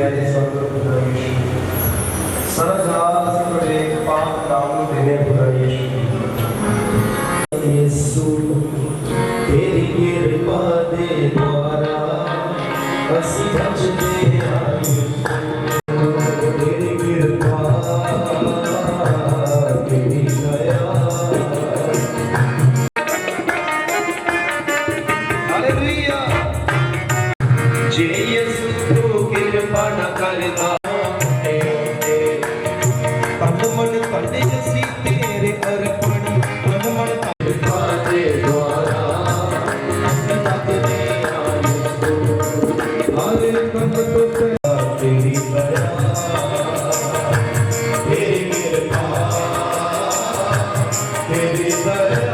प्यारे स्वर्ग खुदा यीशु, सरदार से बड़े पाक काम देने खुदा यीशु, तेरी कृपा दे द्वारा ਅਸੀਂ ਬਚਦੇ ਆਏ, ਤੇਰੀ ਕਿਰਪਾ ਤੇਰੀ ਦਇਆ। ਹਾਲੇਲੂਇਆ। ਜੇ ਯਿਸੂ ਤੂੰ ਕਿਰਪਾ ਨਾ ਕਰਦਾ ਤਨ ਮਨ ਤੁਹਾਡੇ ਅਸੀਂ ਤੇਰੇ ਅਰਪਣ, ਤਨ ਮਨ ਕਿਰਪਾ ਦੇ ਦੁਆਰਾ ਤੱਕਦੇ तेरी दया तेरी कृपा तेरी दया।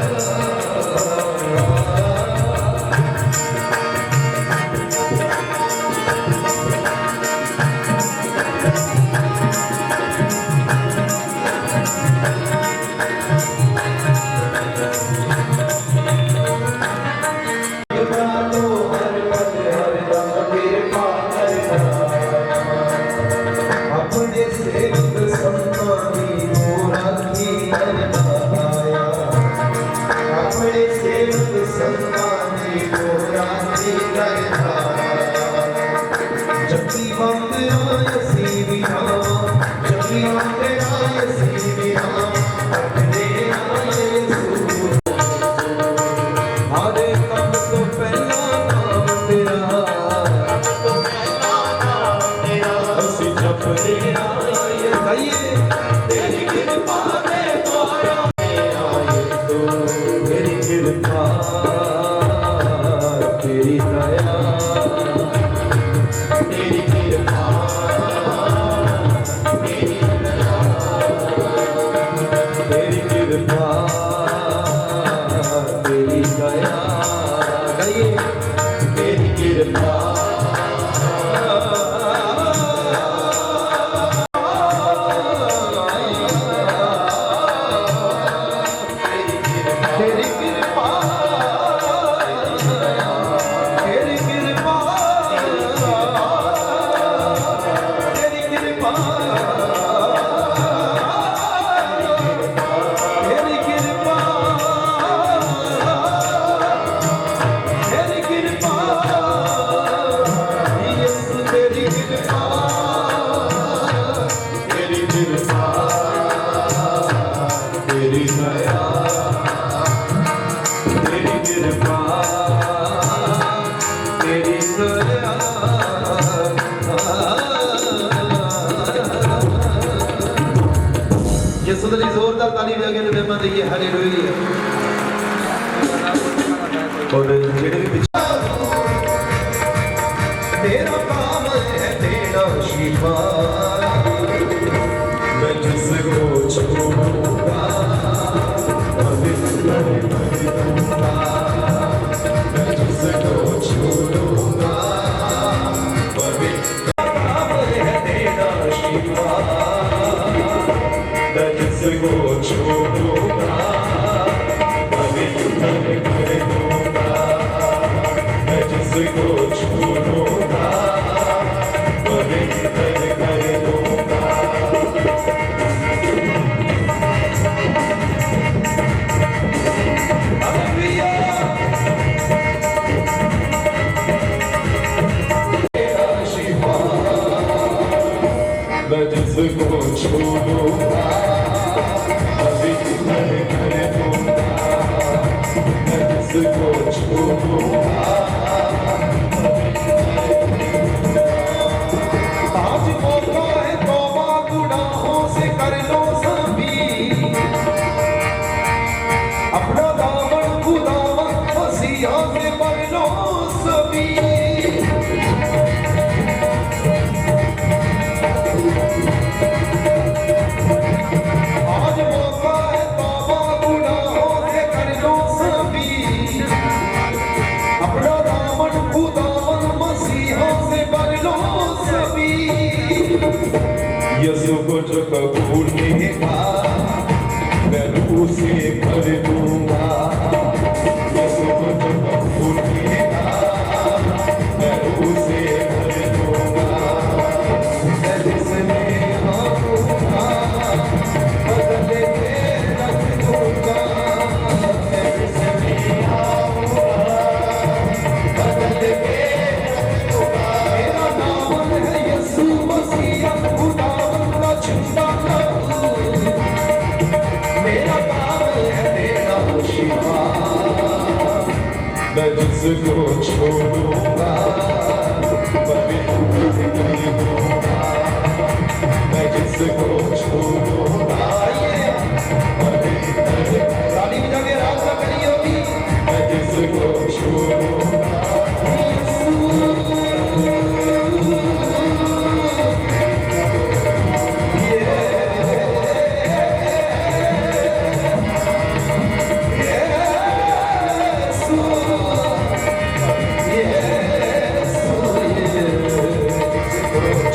जोरदार ताली लगे तो मेहमान देखिए हालेलुया। और जेड़े भी तेरा काम है तेरा शिफा, मैं जिसको छूऊंगा पवित्र बन दूंगा, मैं जिसको छूऊंगा पवित्र। काम है तेरा शिफा, मैं जिसको छूऊंगा पवित्र कर दूंगा, मैं जिसको छूऊंगा पवित्र कर दूंगा। हालेलुया। तेरा शिफा, मैं जिसको छूऊंगा आज मौका है तौबा गुनाहों से कर लो सभी, अपना दामन खुदावन मसीहा से भर लो सभी। आज मौका है तौबा गुनाहों से कर लो सभी,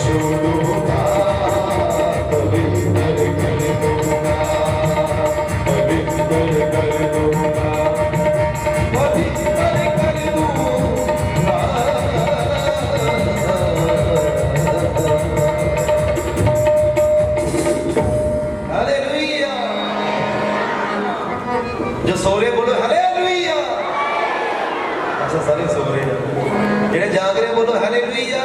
छोड़ूंगा, पवित्र कर दूंगा, पवित्र कर दूंगा, पवित्र कर दूंगा। हालेलुया। जो सो रहे बोलो हालेलुया। अच्छा सारे सो रहे हैं, जेड़े जाग रहे बोलो हालेलुया।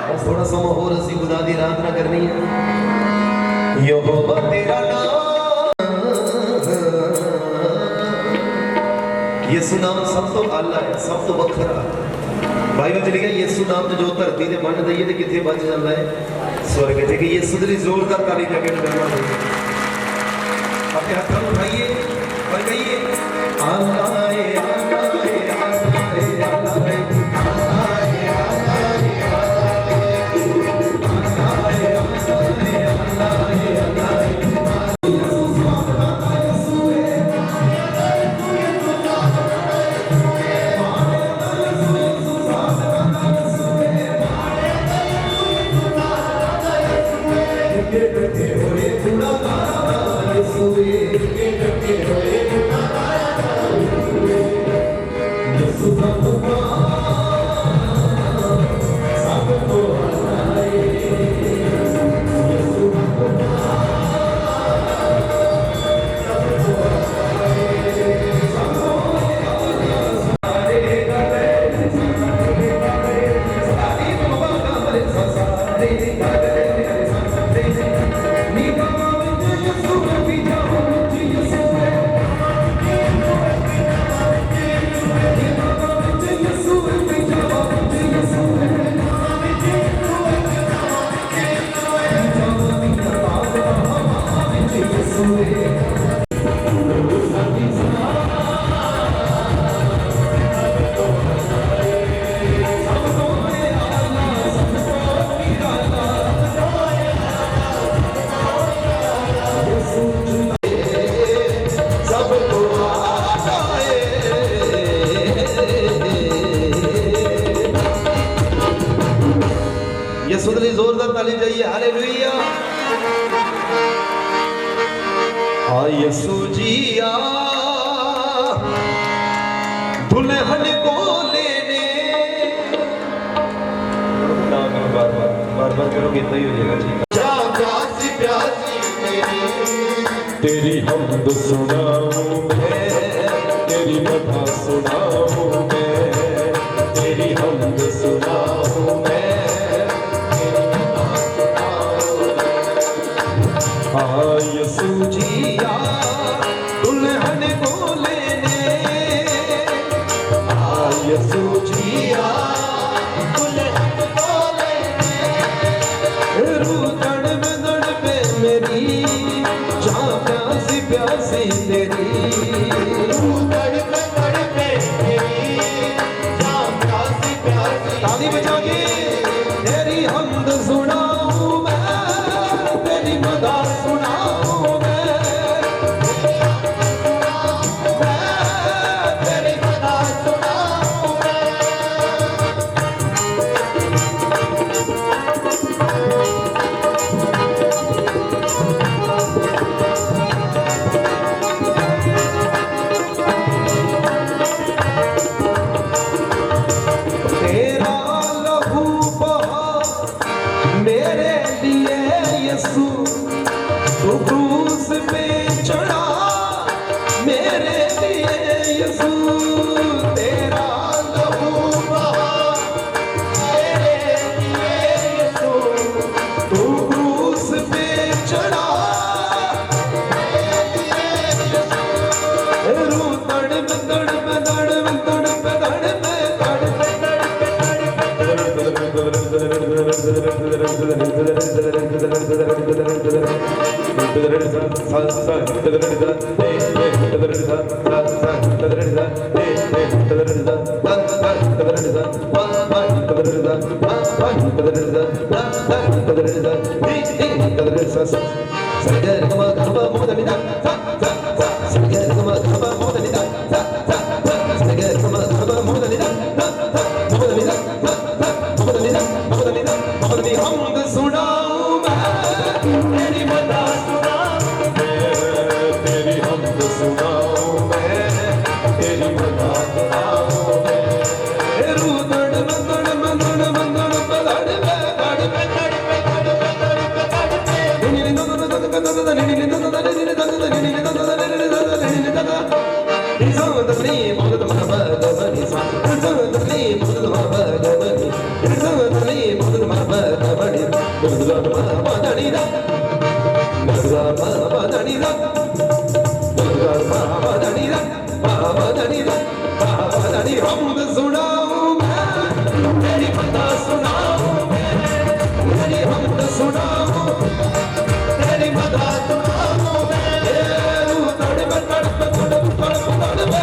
बस थोड़ा समय और असी खुदा दी आराधना करनी है। यहोवा तेरा नाम, यीशु नाम सब तो आला है, सब तो वखरा। बाइबल च लिखा यीशु नाम जो धरती ते बन दईए ते किथे बच जाता है, स्वर्ग च। कि यीशु दी जोरदार ताली लगे करना है। अपने हाथों को उठाइए और कहिए अल्लाह है, अल्लाह है, अल्लाह है, अल्लाह है। यीशु के लिए जोरदार ताली चाहिए। हालेलुया। आ यीशु जी आ दुल्हन को लेने। ना करो, बार बार करोगे तो ही हो जाएगा। ठीक है। जा प्यासी प्यासी तेरी हमद सुनाऊं मैं, तेरी मथा सुनाऊं मैं, तेरी हमद सुनाऊं मैं। यीशु जी आ दुल्हन को लेने, यीशु जी आ दुल्हन को लेने। रूदड़ में दड़ पे मेरी जा प्यासी प्यासी तेरी, रूदड़ में दड़ पे मेरी जा प्यासी प्यासी। ताली बजा के तेरी हमद सुनाऊं मैं, तेरी मदा सुनाऊं मैं, तेरी मदा सुनाऊं मैं। तेरा लहू हमद सुनाऊं मैं तेरी बता सुनाऊं तेरी हमद सुनाऊं तेरी बता सुनाऊं मैं तड़प तड़प तड़प तड़प तड़प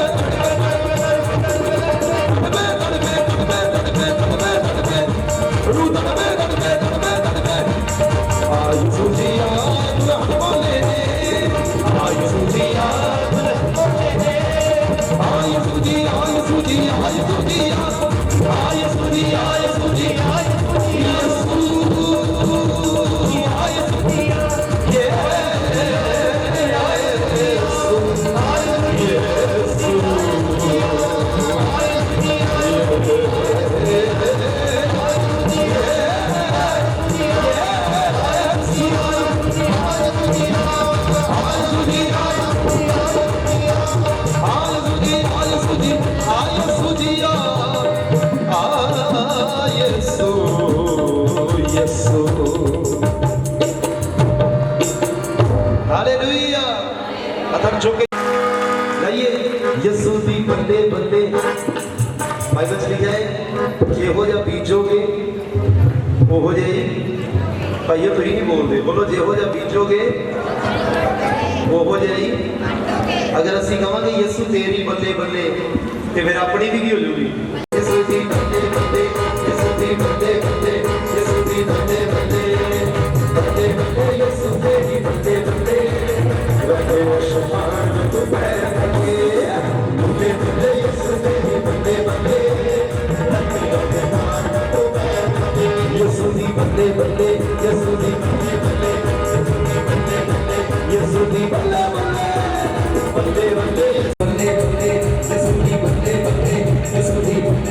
हालेलुया। अथक झुके लाइए यीशु दी बंदे बंदे बाइबल चली जाए ਜਿਹੋ ਜਿਹਾ ਬੀਜੋਗੇ ਉਹੋ ਜਿਹਾ ਹੀ ਭਾਈਓ ਤੁਸੀਂ ਨਹੀਂ ਬੋਲਦੇ ਬੋਲੋ ਜਿਹੋ ਜਿਹਾ ਬੀਜੋਗੇ ਉਹੋ ਜਿਹਾ ਹੀ ਅਗਰ ਅਸੀਂ ਕਹਾਂਗੇ ਯਿਸੂ ਤੇਰੀ ਬੱਲੇ ਬੱਲੇ ਤੇ ਫਿਰ ਆਪਣੀ ਵੀ ਕੀ ਹੋ ਜੂਗੀ ਯਿਸੂ ਦੀ ਬੱਲੇ ਬੱਲੇ ਯਿਸੂ ਦੀ ਬੱਲੇ ਬੱਲੇ ਯਿਸੂ ਦੀ ਬੱਲੇ ਬੱਲੇ ਬੱਲੇ ਬੱਲੇ ਯਿਸੂ ਤੇਰੀ ਬੱਲੇ ਬੱਲੇ ਰੱਖੇ ਸ਼ਮਾਨ ਤੂੰ ਬੈਠ ਕੇ ਬੱਲੇ ਬੱਲੇ ਯਿਸੂ ਤੇਰੀ ਬੱਲੇ ਬੱਲੇ यीशु दी बल्ले बल्ले यीशु दी बल्ले बल्ले यीशु दी बल्ले बल्ले बल्ले बल्ले बल्ले यीशु दी बल्ले बल्ले यीशु दी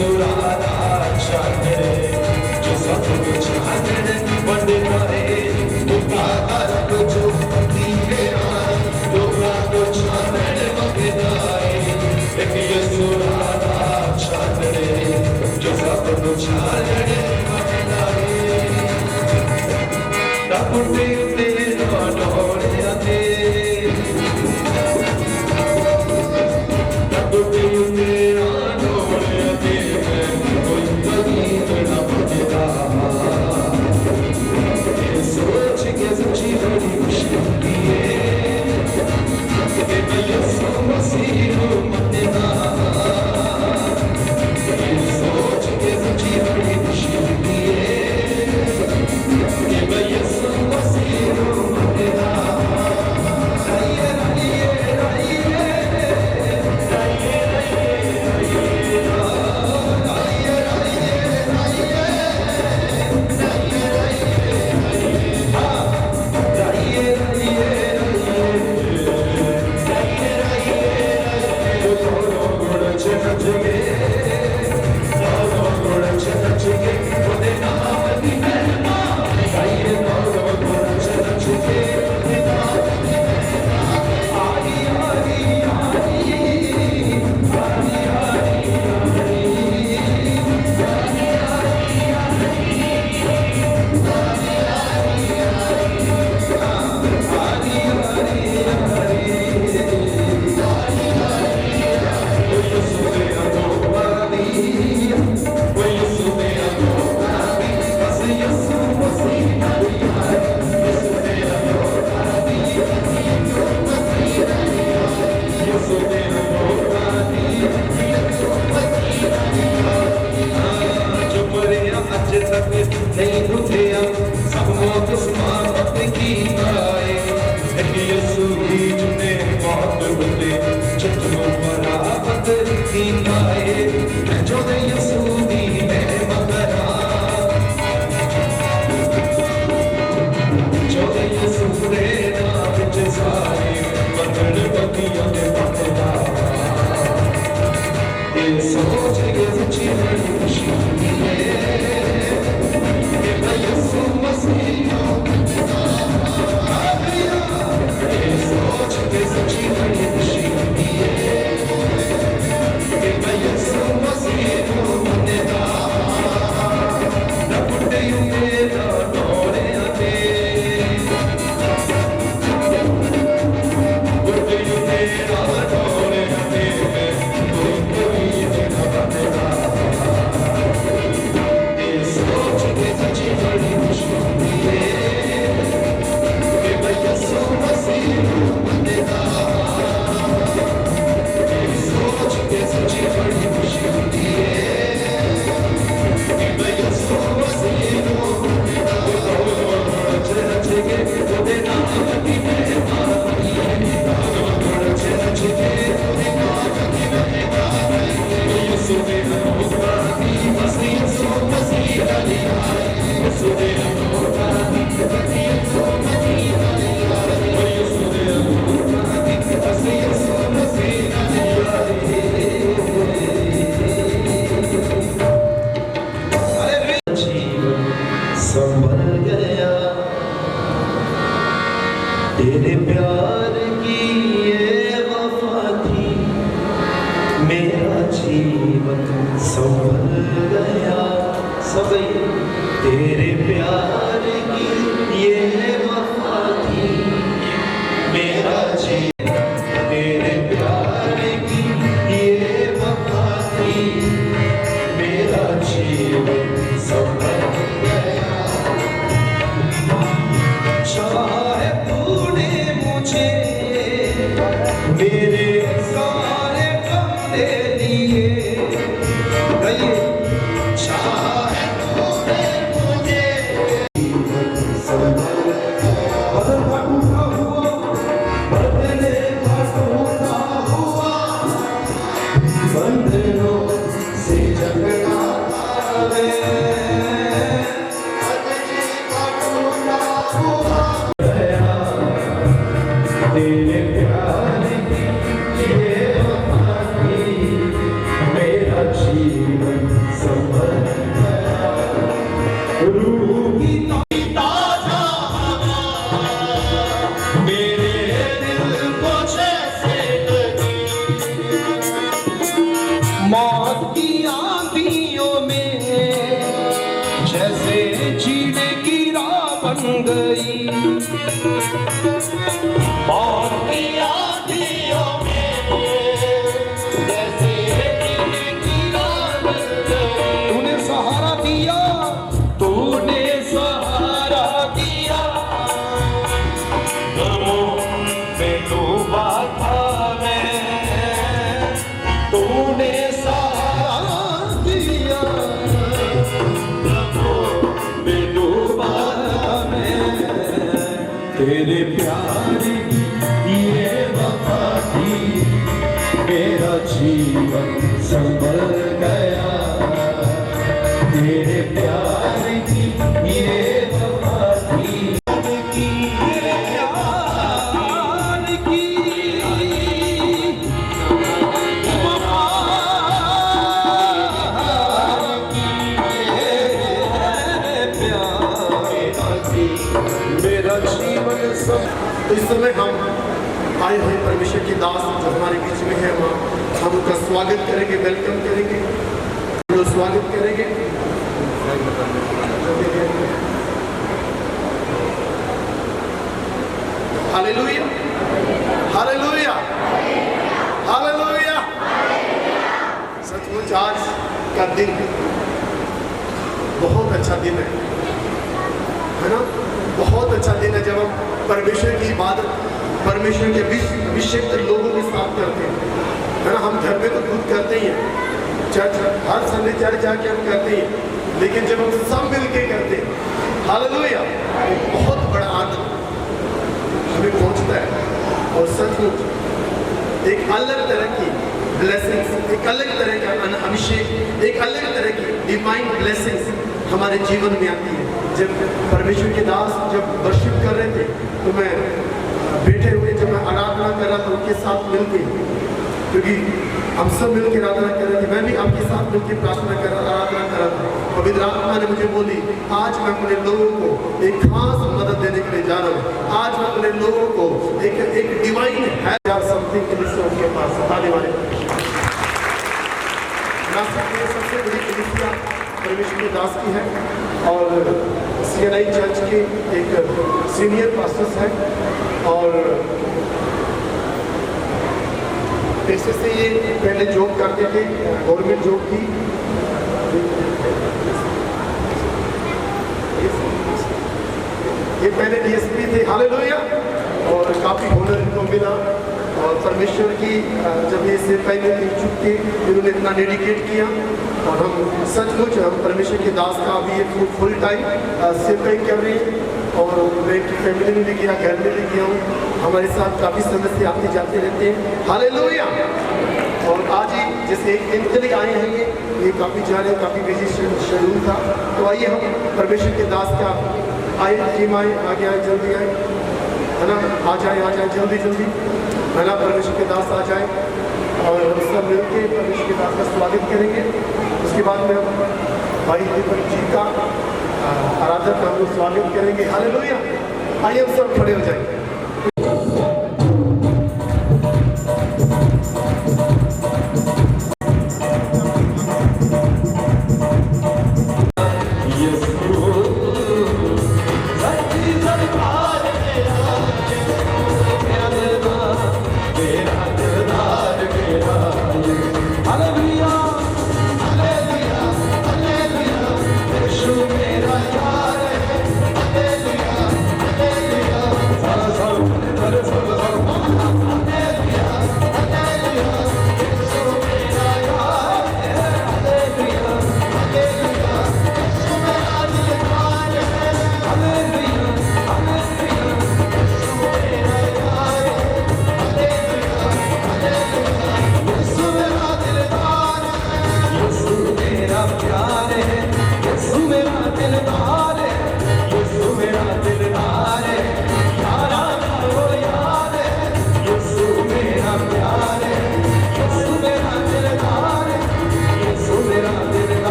सुरारा चांदड़े जो सब कुछ चांदड़े वंदना है दुकाना रब जो दीवे आए लोगा को चांदड़े वंदना है एक ये सुरारा चांदड़े जो सब कुछ चांदड़े वंदना है रब तेरे डोरे आते नहीं रुके सब मौत समाप्त की आए यीशु ही जुने मौत होते चुटनो बराबत की आए जो यीशु दी मैं मगरा जो यीशु रे नाम विच सारे बदल बगियों दे पकड़ा ये सोच के सच्ची खुशी है तेरे प्यार की ये वफा थी मेरा जीवन संभल गया सब तेरे प्यार की ये वफा थी मेरा जीवन तेरे प्यार की ये वफा थी मेरा जीवन संभल गया मेरे सारे कपड़े लिए गए चाहे तूने मुझे बदल भटका हुआ बदले भटका हुआ बंधनों से झगड़ा आवे तेरे प्यार की ये वफा थी मेरा जीवन संभल गया। रूह की ताजा हवा मेरे दिल को जैसे लगी, मौत की आंधियों में जैसे चीड़े की राह बन गई। मौत की आंधियों में जैसे चीड़े की राह बन गई। तूने सहारा दिया, तूने सहारा दिया, गमों में डूबा था मैं, तूने सहारा दिया, गमों में डूबा था मैं। तेरे प्यार की ये वफा थी, मेरा जीवन संभल गया। तेरे प्यार की ये वफा थी, प्यार की मेरा जीवन सब। तो इस समय हम आए हुए परमेश्वर की दास जो हमारे बीच में है, वहाँ हम उनका स्वागत करेंगे, वेलकम करेंगे, जो स्वागत करेंगे। Hallelujah, hallelujah, hallelujah. सचमुच आज का दिन बहुत अच्छा दिन है ना? बहुत अच्छा दिन है जब हम परमेश्वर की इबादत, परमेश्वर के अभिषेक लोगों के साथ करते हैं, है ना? हम घर में तो खुद करते ही हैं, चर्च हर संडे चर्च जाके हम करते हैं, लेकिन जब हम सब मिल के करते हैं, हालेलुया, एक बहुत बड़ा आनंद हमें पहुंचता है। और सचमुच एक अलग तरह की ब्लेसिंग्स, एक अलग तरह का अभिषेक, एक अलग तरह की डिवाइन ब्लेसिंग्स हमारे जीवन में आती है। जब परमेश्वर के दास जब वर्शिप कर रहे थे, तो मैं बैठे हुए जब मैं आराधना कर रहा था उनके साथ मिलके, क्योंकि हम सब मिलकर आराधना कर रहे थे, मैं भी आपके साथ मिलकर प्रार्थना कर रहा, आराधना कर रहा था। पवित्र आत्मा ने मुझे बोली, आज मैं अपने लोगों को एक खास मदद देने के लिए जा रहा हूँ। आज मैं अपने लोगों को एक डिवाइन है समथिंग के पास बताने वाले। सबसे बड़ी कलीसिया परमेश्वर के दास की है और CNI चर्च के एक सीनियर पास्टर्स हैं और पैसे से ये पहले जॉब करते थे, गवर्नमेंट जॉब की। ये पहले DSP थे, हालेलुया, और काफ़ी होनर इनको मिला। और परमेश्वर की जब ये सेवकाई में इच्छुक थे, इन्होंने इतना डेडिकेट किया और हम सचमुच हम परमेश्वर के दास का अभी ये फुल टाइम सेवकाई कर रहे हैं। और मैं इनकी फैमिली में भी गया, घर में भी गया हूँ, हमारे साथ काफ़ी सदस्य आते जाते रहते हैं, हालेलुया। और आज ही जैसे एक दिन के लिए आए हैं, ये काफ़ी जा रहे हैं, काफ़ी बिजी शेड्यूल था। तो आइए हम परमेश्वर के दास का आए, टीम आए, आगे आए, जल्दी आए, है ना? आ जाए जल्दी जल्दी, है ना? परमेश्वर के दास आ जाए और हम सब मिलकर परमेश्वर के दास का स्वागत करेंगे। उसके बाद में हम भाई दीपक जी का आराधना का हम लोग स्वागत करेंगे, हालेलुया। आइए हम सब खड़े हो जाएंगे।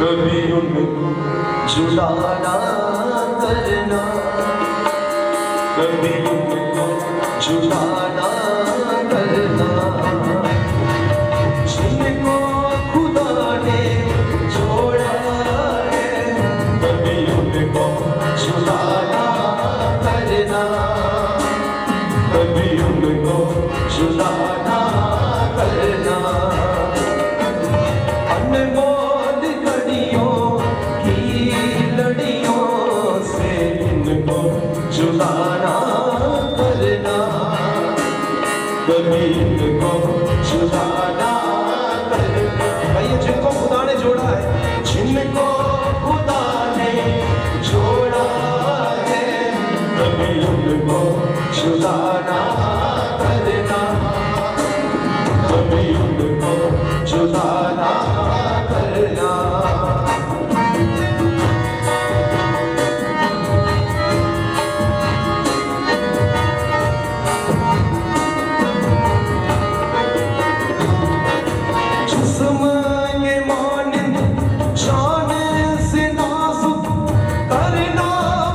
कभी उनको जुदा ना करना, कभी उनको जुदा ना करना। जिनको खुदा ने जोड़ा है, कभी उनको जुदा ना करना, कभी उनको जुदा ना करना। अनमोल घड़ियों की लड़ियों से इनको जुदा ना करना, कभी इनको जुदा ना करना। भैया जिनको खुदा ने जोड़ा है, जिनको खुदा ने जोड़ा है, कभी उनको जुदा ना करना, कभी उनको जुदा ना करना। जिस्म ये मानिंद जान से नाजुक, करना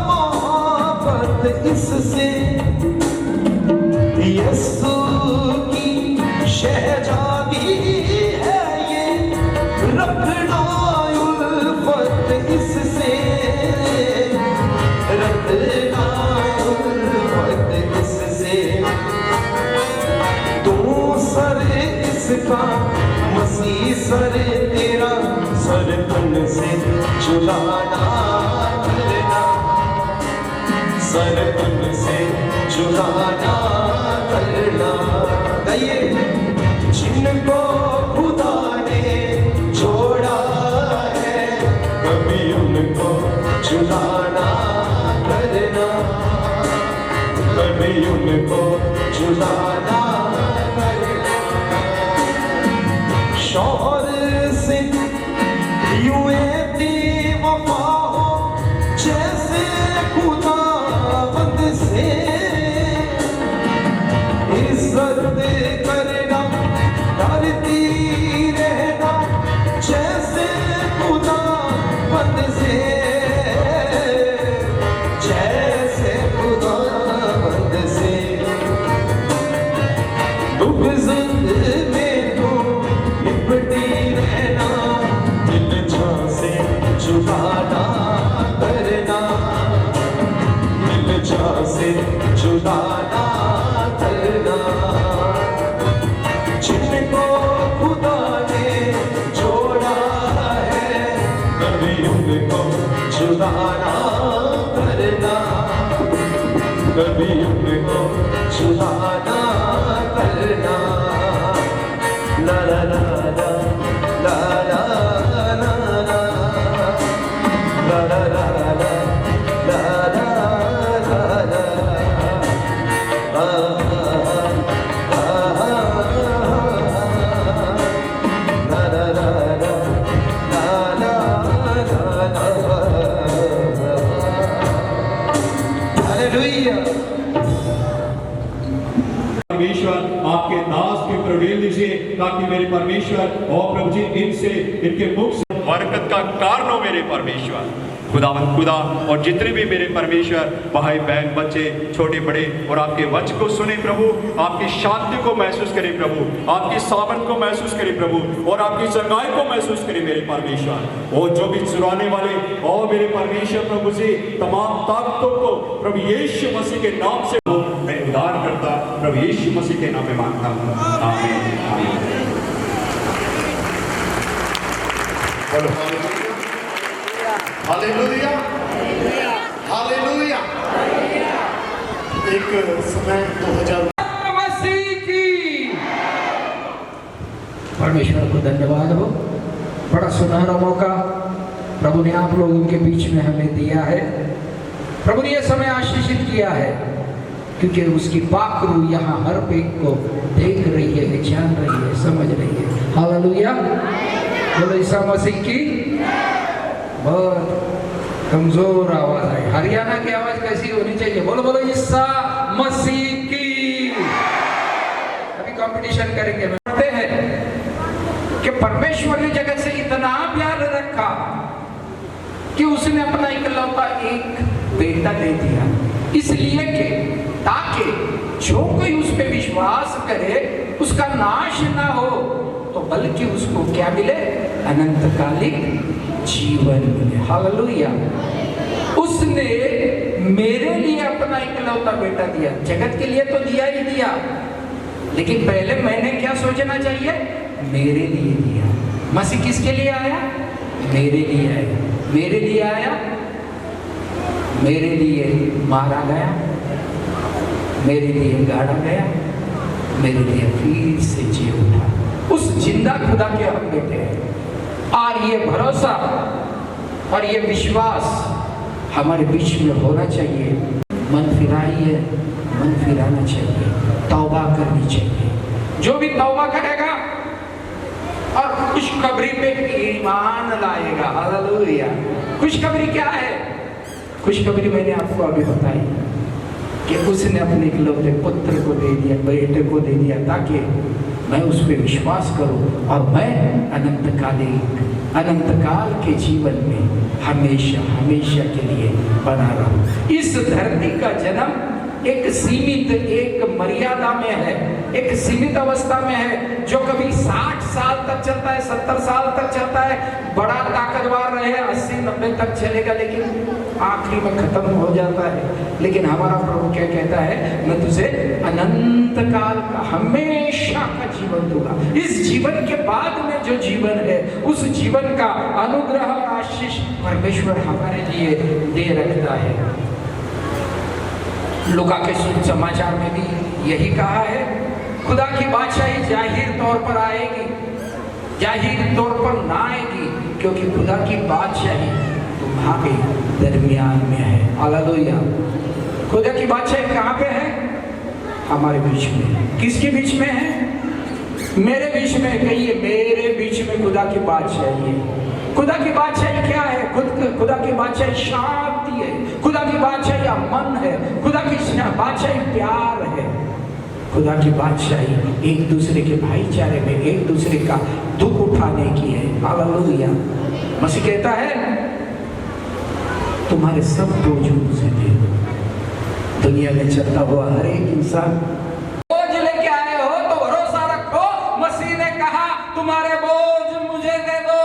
मोहब्बत इससे। यीशु की शहजादी है ये, रखना उल्फत इससे, रखना उल्फत इससे। तू सर इसका, मसीह सर तेरा, सर तन से जुदा ना करना, सर तन से जुदा ना करना। कहिए जिनको खुदा ने जोड़ा है, कभी उनको जुदा ना करना, कभी उनको जुदा ना करना। शौहर से यूं वफा हो, जैसे खुदावंद से इज्जत करना, डरती रहना, जैसे खुदावंद से, जैसे खुदावंद से। दुख जिंद में तो लिपटी रहना, दिल जान से जुदा ना करना, दिल जान से जुदा ना करना। जिनको खुदा ने जोड़ा है, कभी उनको जुदा ना करना, कभी उनको जुदा ना करना। ला ला ला ला ला ला ला ला ला ला ला ला ला ला ला। परमेश्वर आपके दास के प्रवेश दीजिए, ताकि मेरे परमेश्वर और प्रभु जी इनसे, इनके मुख से बरकत का कारण हो मेरे परमेश्वर। खुदावंद खुदा और जितने भी मेरे परमेश्वर भाई बहन बच्चे छोटे बड़े और आपके वचन को सुने प्रभु, आपकी शांति को महसूस करें प्रभु, आपकी सावन को महसूस करें प्रभु, और आपकी चंगाई को महसूस करें मेरे परमेश्वर। और जो भी चुराने वाले और मेरे परमेश्वर प्रभु जी तमाम ताकतों को प्रभु यीशु मसीह के नाम से मैं उद्धार करता प्रभु यीशु मसीह के नाम में मांगता हूँ, आमीन आमीन। Hallelujah, hallelujah. एक समय 2000 मसीह की परमेश्वर को धन्यवाद हो। बड़ा सुनहरा मौका प्रभु ने आप लोगों के बीच में हमें दिया है। प्रभु ने यह समय आशीषित किया है, क्योंकि उसकी पाक रूह यहाँ हर एक को देख रही है, जान रही है, समझ रही है। हालेलुया। बोलो ईसा मसीह की। बहुत कमजोर आवाज है। हरियाणा की आवाज कैसी होनी चाहिए? बोलो बोलो ईसा मसीह की। अभी कंपटीशन करेंगे। पढ़ते हैं कि परमेश्वर ने जगत से इतना प्यार रखा कि उसने अपना इकलौता एक बेटा दे दिया, इसलिए कि ताकि जो कोई उस पे विश्वास करे उसका नाश ना हो, तो बल्कि उसको क्या मिले? अनंतकालिक जीवन मिले। हालेलुया। उसने मेरे लिए अपना इकलौता बेटा दिया, जगत के लिए तो दिया ही दिया, लेकिन पहले मैंने क्या सोचना चाहिए? मेरे लिए दिया। मसीह किसके लिए आया? मेरे लिए आया। मेरे लिए आया, मेरे लिए मारा गया, मेरे लिए गाड़ा गया, मेरे लिए फिर से जी उठा। उस जिंदा खुदा के हम बेटे हैं, और ये भरोसा और ये विश्वास हमारे बीच में होना चाहिए। मन फिराइए, मन फिराना चाहिए, तौबा करनी चाहिए। जो भी तौबा करेगा और खुशखबरी पे ईमान लाएगा, हालेलुया। खुशखबरी क्या है? खुशखबरी मैंने आपको अभी बताई कि उसने अपने इकलौते पुत्र को दे दिया, बेटे को दे दिया, ताकि मैं उस पर विश्वास करूं और मैं अनंतकाल के जीवन में हमेशा हमेशा के लिए बना रहूं। इस धरती का जन्म एक सीमित, एक मर्यादा में है, एक सीमित अवस्था में है, जो कभी 60 साल तक चलता है, 70 साल तक चलता है, बड़ा ताकतवर रहे 80-90 तक चलेगा, लेकिन आखिरी में खत्म हो जाता है। लेकिन हमारा प्रभु क्या कहता है? मैं तुझे अनंत काल का, हमेशा का जीवन दूंगा। इस जीवन के बाद में जो जीवन है, उस जीवन का अनुग्रह और आशीष परमेश्वर हमारे लिए दे रखता है। लूका के शुभ समाचार में भी यही कहा है, खुदा की बादशाही जाहिर तौर पर आएगी, जाहिर तौर पर ना आएगी, क्योंकि खुदा की बादशाही तुम्हारे दरमियान में है। हालेलुया। खुदा की बादशाही कहाँ पे है? हमारे बीच में। किसके बीच में है? मेरे बीच में। कहिए, मेरे बीच में खुदा की बादशाही है। खुदा की बादशाही क्या है? खुदा की बादशाही शांति है, खुदा की बादशाही अमन है, खुदा की बादशाही प्यार है, खुदा की बादशाही एक दूसरे के भाईचारे में एक दूसरे का दुख उठाने की है। हालेलुया। मसीह कहता है, तुम्हारे सब बोझ मुझसे दे दो। दुनिया में चलता हुआ हर एक इंसान बोझ लेके आए हो तो भरोसा रखो, मसीह ने कहा तुम्हारे बोझ मुझे दे दो।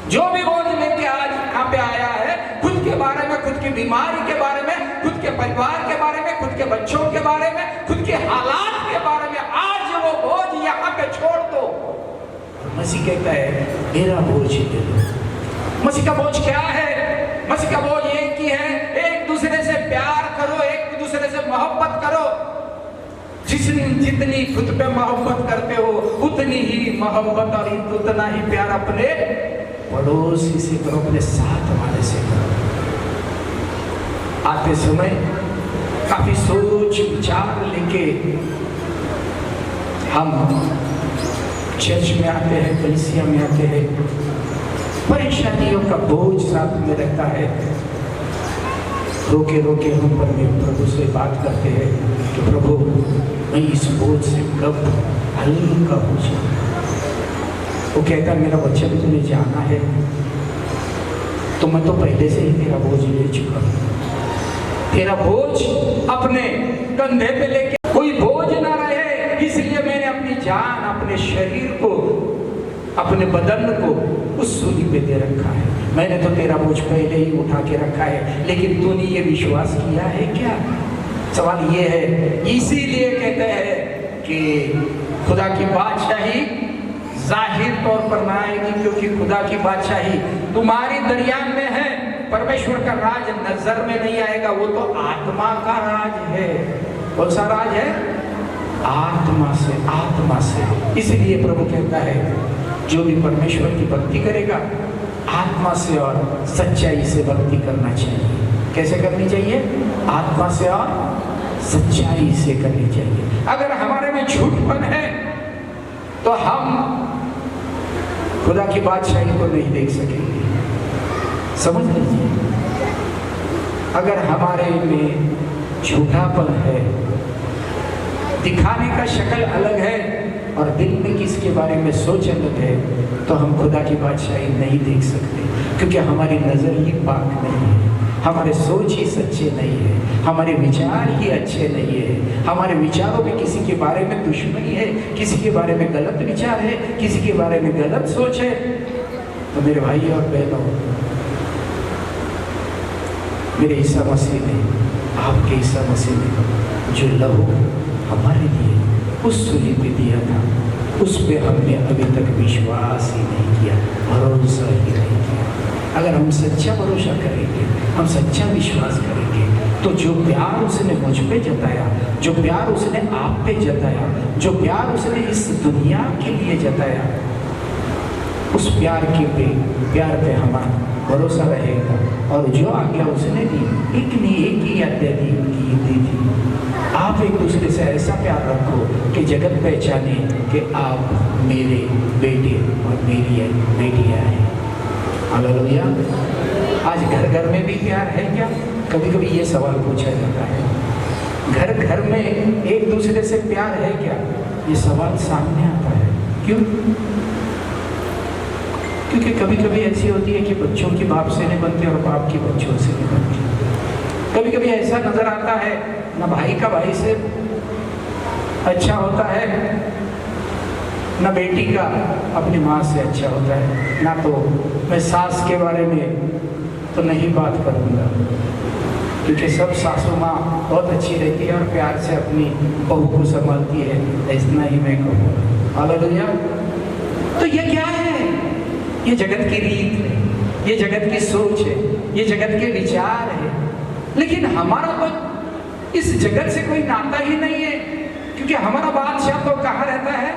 जो भी बोझ लेके आज यहाँ पे आया है, खुद के बारे में, खुद की बीमारी के बारे में, खुद के परिवार के बारे में, खुद के बच्चों के बारे में, खुद के हालात के बारे में, आज वो बोझ यहाँ पे छोड़ दो। मसीह कहता है, मेरा बोझ दे दो। मसीह का बोझ क्या है? मसीह का बोझ एक ही है, एक दूसरे से प्यार करो, एक दूसरे से मोहब्बत करो। जितनी खुद पे मोहब्बत करते हो, उतनी ही मोहब्बत और उतना ही प्यार अपने पड़ोसी से करो, अपने साथ वाले से करो। आते समय काफी सोच विचार लेके हम चर्च में आते हैं, कलीसिया में आते हैं, परेशानियों का बोझ साथ में रहता है। रोके रोके हम प्रभु से बात करते हैं कि प्रभु, मैं इस बोझ से कब हल्का हो जाऊं। वो कहता है, मेरा बच्चा भी तुम्हें जाना है, तो मैं तो पहले से ही तेरा बोझ ले चुका हूं। तेरा बोझ अपने कंधे पे लेके कोई बोझ ना रहे, इसलिए मैंने अपनी जान, अपने शरीर को, अपने बदन को उस सूली पे दे रखा है। मैंने तो तेरा बोझ पहले ही उठा के रखा है, लेकिन तूने ये विश्वास किया है क्या? सवाल ये है। इसीलिए कहते हैं कि खुदा की बादशाही जाहिर तौर पर ना आएगी, क्योंकि खुदा की बादशाही तुम्हारी दरमियान में है। परमेश्वर का राज नजर में नहीं आएगा, वो तो आत्मा का राज है। कौन सा राज है? आत्मा से, आत्मा से। इसलिए प्रभु कहता है, जो भी परमेश्वर की भक्ति करेगा, आत्मा से और सच्चाई से भक्ति करना चाहिए। कैसे करनी चाहिए? आत्मा से और सच्चाई से करनी चाहिए। अगर हमारे में झूठपन है तो हम खुदा की बादशाही को नहीं देख सकेंगे। समझ लीजिए, अगर हमारे में झूठापन है, दिखाने का शक्ल अलग है और दिल में किसके बारे में सोच अलग है, तो हम खुदा की बादशाही नहीं देख सकते। क्योंकि हमारी नज़र ही पाक नहीं है, हमारे सोच ही सच्चे नहीं है, हमारे विचार ही अच्छे नहीं है, हमारे विचारों में किसी के बारे में दुश्मनी है, किसी के बारे में गलत विचार है, किसी के बारे में गलत सोच है। तो मेरे भाई और बहनों, मेरे ईसा मसीह ने, आपके ईसा मसीह ने जो लहू हमारे लिए उस सूली पे दिया था, उस पे हमने अभी तक विश्वास ही नहीं किया, भरोसा ही नहीं किया। अगर हम सच्चा भरोसा करेंगे, हम सच्चा विश्वास करेंगे, तो जो प्यार उसने मुझ पे जताया, जो प्यार उसने आप पे जताया, जो प्यार उसने इस दुनिया के लिए जताया, उस प्यार पे हमारा भरोसा रहेगा। और जो आज्ञा उसने दी, एक नहीं एक ही आज्ञा दी थी, आप एक दूसरे से ऐसा प्यार रखो कि जगत पहचाने कि आप मेरे बेटे और मेरी बेटियाँ हैं। हालेलुया। आज घर घर में भी प्यार है क्या? कभी कभी ये सवाल पूछा जाता है, घर घर में एक दूसरे से प्यार है क्या? ये सवाल सामने आता है। क्यों? क्योंकि कभी कभी ऐसी होती है कि बच्चों की बाप से नहीं बनते और बाप की बच्चों से नहीं बनती। कभी कभी ऐसा नजर आता है, ना भाई का भाई से अच्छा होता है, ना बेटी का अपनी माँ से अच्छा होता है। ना तो मैं सास के बारे में तो नहीं बात करूँगा, क्योंकि सब सासू माँ बहुत अच्छी रहती है और प्यार से अपनी बहू को संभालती है, इतना ही मैं कहूँगा। हालेलुया। तो ये क्या है? ये जगत की रीत है, ये जगत की सोच है, ये जगत के विचार है। लेकिन हमारा तो इस जगत से कोई नाता ही नहीं है, क्योंकि हमारा बादशाह तो कहाँ रहता है?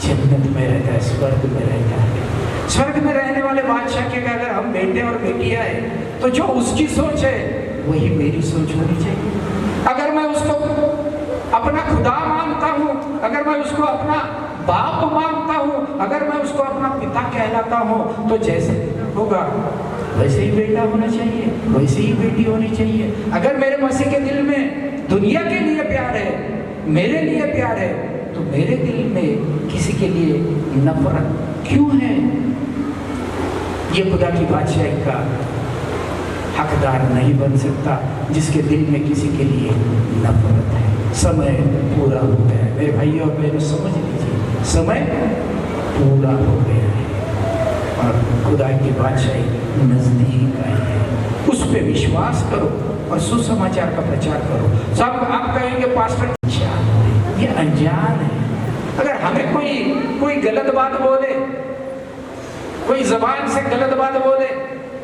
जन्नत में रहता है, स्वर्ग में रहता है। स्वर्ग में रहने वाले बादशाह के अगर हम बेटे और बेटियां हैं, तो जो उसकी सोच है वही मेरी सोच होनी चाहिए। अगर मैं उसको अपना खुदा मानता हूँ, अगर मैं उसको अपना बाप मानता हूँ, अगर मैं उसको अपना पिता कहलाता हूँ, तो जैसे होगा वैसे ही बेटा होना चाहिए, वैसे ही बेटी होनी चाहिए। अगर मेरे मसीह के दिल में दुनिया के लिए प्यार है, मेरे लिए प्यार है, तो मेरे दिल में किसी के लिए नफरत क्यों है? ये खुदा की बादशाही का हकदार नहीं बन सकता जिसके दिल में किसी के लिए नफरत है। समय पूरा हो गया है मेरे भाई और बहनों, समझ लीजिए, समय पूरा हो गया है और खुदा की बादशाही नजदीक आई है। उस पे विश्वास करो और सुसमाचार का प्रचार करो। सब आप कहेंगे पास्टर अनजान है, ये अनजान है। अगर हमें कोई गलत बात बोले, कोई जबान से गलत बात बोले,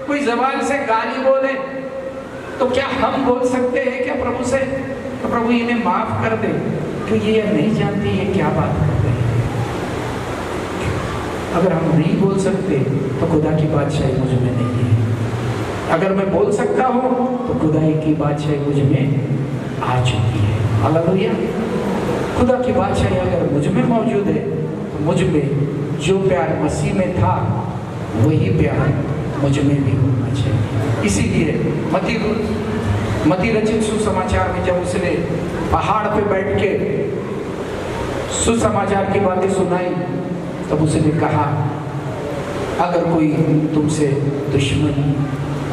कोई जबान से गाली बोले, तो क्या हम बोल सकते हैं क्या प्रभु से, तो प्रभु इन्हें माफ कर दे, क्योंकि ये नहीं जानती ये क्या बात कर रही है। अगर हम नहीं बोल सकते तो खुदा की बादशाही मुझ में नहीं है। अगर मैं बोल सकता हूँ तो खुदा की बादशाही मुझ में आ चुकी है। हालेलुया। खुदा की बादशाही अगर मुझ में मौजूद है तो मुझ में जो प्यार मसीह में था वही प्यार मुझ में भी होना चाहिए। इसीलिए मती रचित सुसमाचार में जब उसने पहाड़ पे बैठ के सुसमाचार की बातें सुनाई, तब उसने कहा, अगर कोई तुमसे दुश्मन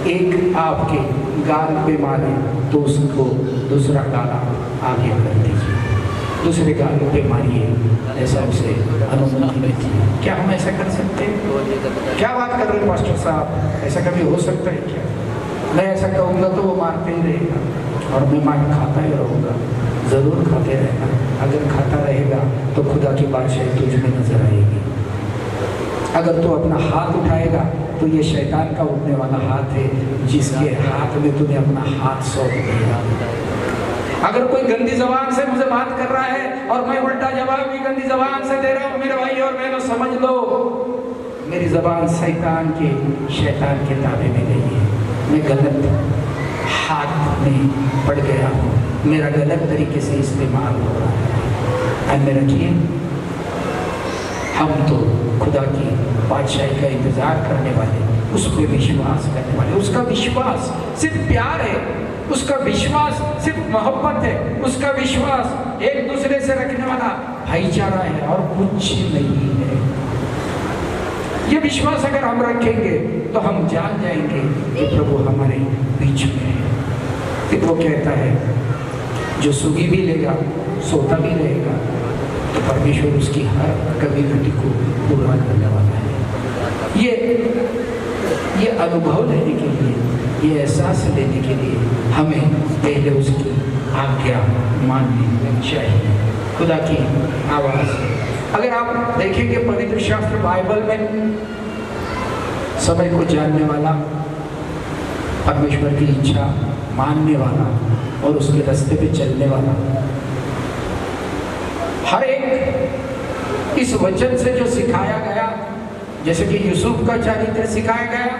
एक आपके गाल पे मारे तो उसको दूसरा गाल आगे कर दीजिए, दूसरे गाल पे मारिए, ऐसा उसे अनुमति दीजिए। क्या हम ऐसा कर सकते हैं? क्या बात कर रहे हैं पास्टर साहब? ऐसा कभी हो सकता है क्या? मैं ऐसा कहूँगा तो वो मारते ही रहेगा और मैं मार खाता ही रहूँगा। ज़रूर खाते रहना। अगर खाता रहेगा तो खुदा की बादशाही तुझ में नजर आएगी। अगर तू अपना हाथ उठाएगा तो ये शैतान का उठने वाला हाथ है, जिसके हाथ में तूने अपना हाथ सौंप दिया। अगर कोई गंदी जबान से मुझे बात कर रहा है और मैं उल्टा जवाब भी गंदी जबान से दे रहा हूँ, मेरे भाई और बहनों समझ लो, मेरी जबान शैतान के ताबे में नहीं है। मैं गलत हाथ में पड़ गया हूँ, मेरा गलत तरीके से इस्तेमाल हो रहा है। अन्य रखिए, हम तो खुदा की बादशाही का इंतजार करने वाले, उस पर विश्वास करने वाले। उसका विश्वास सिर्फ प्यार है, उसका विश्वास सिर्फ मोहब्बत है, उसका विश्वास एक दूसरे से रखने वाला भाईचारा है और कुछ नहीं है। ये विश्वास अगर हम रखेंगे तो हम जान जाएंगे कि प्रभु हमारे बीच में है। फिर वो कहता है जो सूगी भी लेगा सोता भी रहेगा, तो परमेश्वर उसकी हर कभी घटी को पूरा करने वाला है। ये अनुभव लेने के लिए, ये एहसास लेने के लिए हमें पहले उसकी आज्ञा माननी चाहिए। खुदा की आवाज़ अगर आप देखेंगे पवित्र शास्त्र बाइबल में, समय को जानने वाला, परमेश्वर की इच्छा मानने वाला और उसके रास्ते पे चलने वाला, हर एक इस वचन से जो सिखाया गया, जैसे कि यूसुफ का चरित्र सिखाया गया,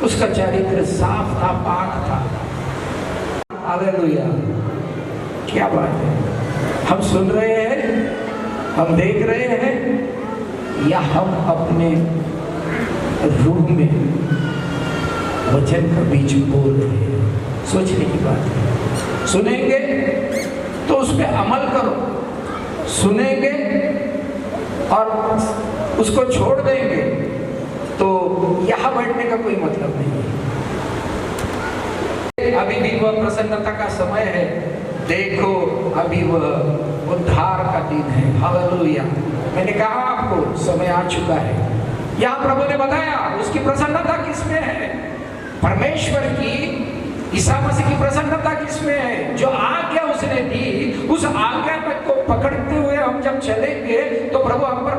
उसका चरित्र साफ था, पाक था। हालेलुया, क्या बात है। हम सुन रहे हैं, हम देख रहे हैं, या हम अपने रूह में वचन का बीज बोल रहे हैं। सोचने की बात है। सुनेंगे तो उस पर अमल करो, सुनेंगे और उसको छोड़ देंगे तो यहाँ बैठने का कोई मतलब नहीं है। अभी भी वह प्रसन्नता का समय है, देखो अभी वह उद्धार का दिन है। हालेलुया। मैंने कहा आपको समय आ चुका है। यहाँ प्रभु ने बताया उसकी प्रसन्नता किसमें है, परमेश्वर की, ईसा मसीह की प्रसन्नता किसमें है। जो आज्ञा उसने दी, उस आज्ञा को पकड़ते हुए हम जब चलेंगे तो प्रभु हम पर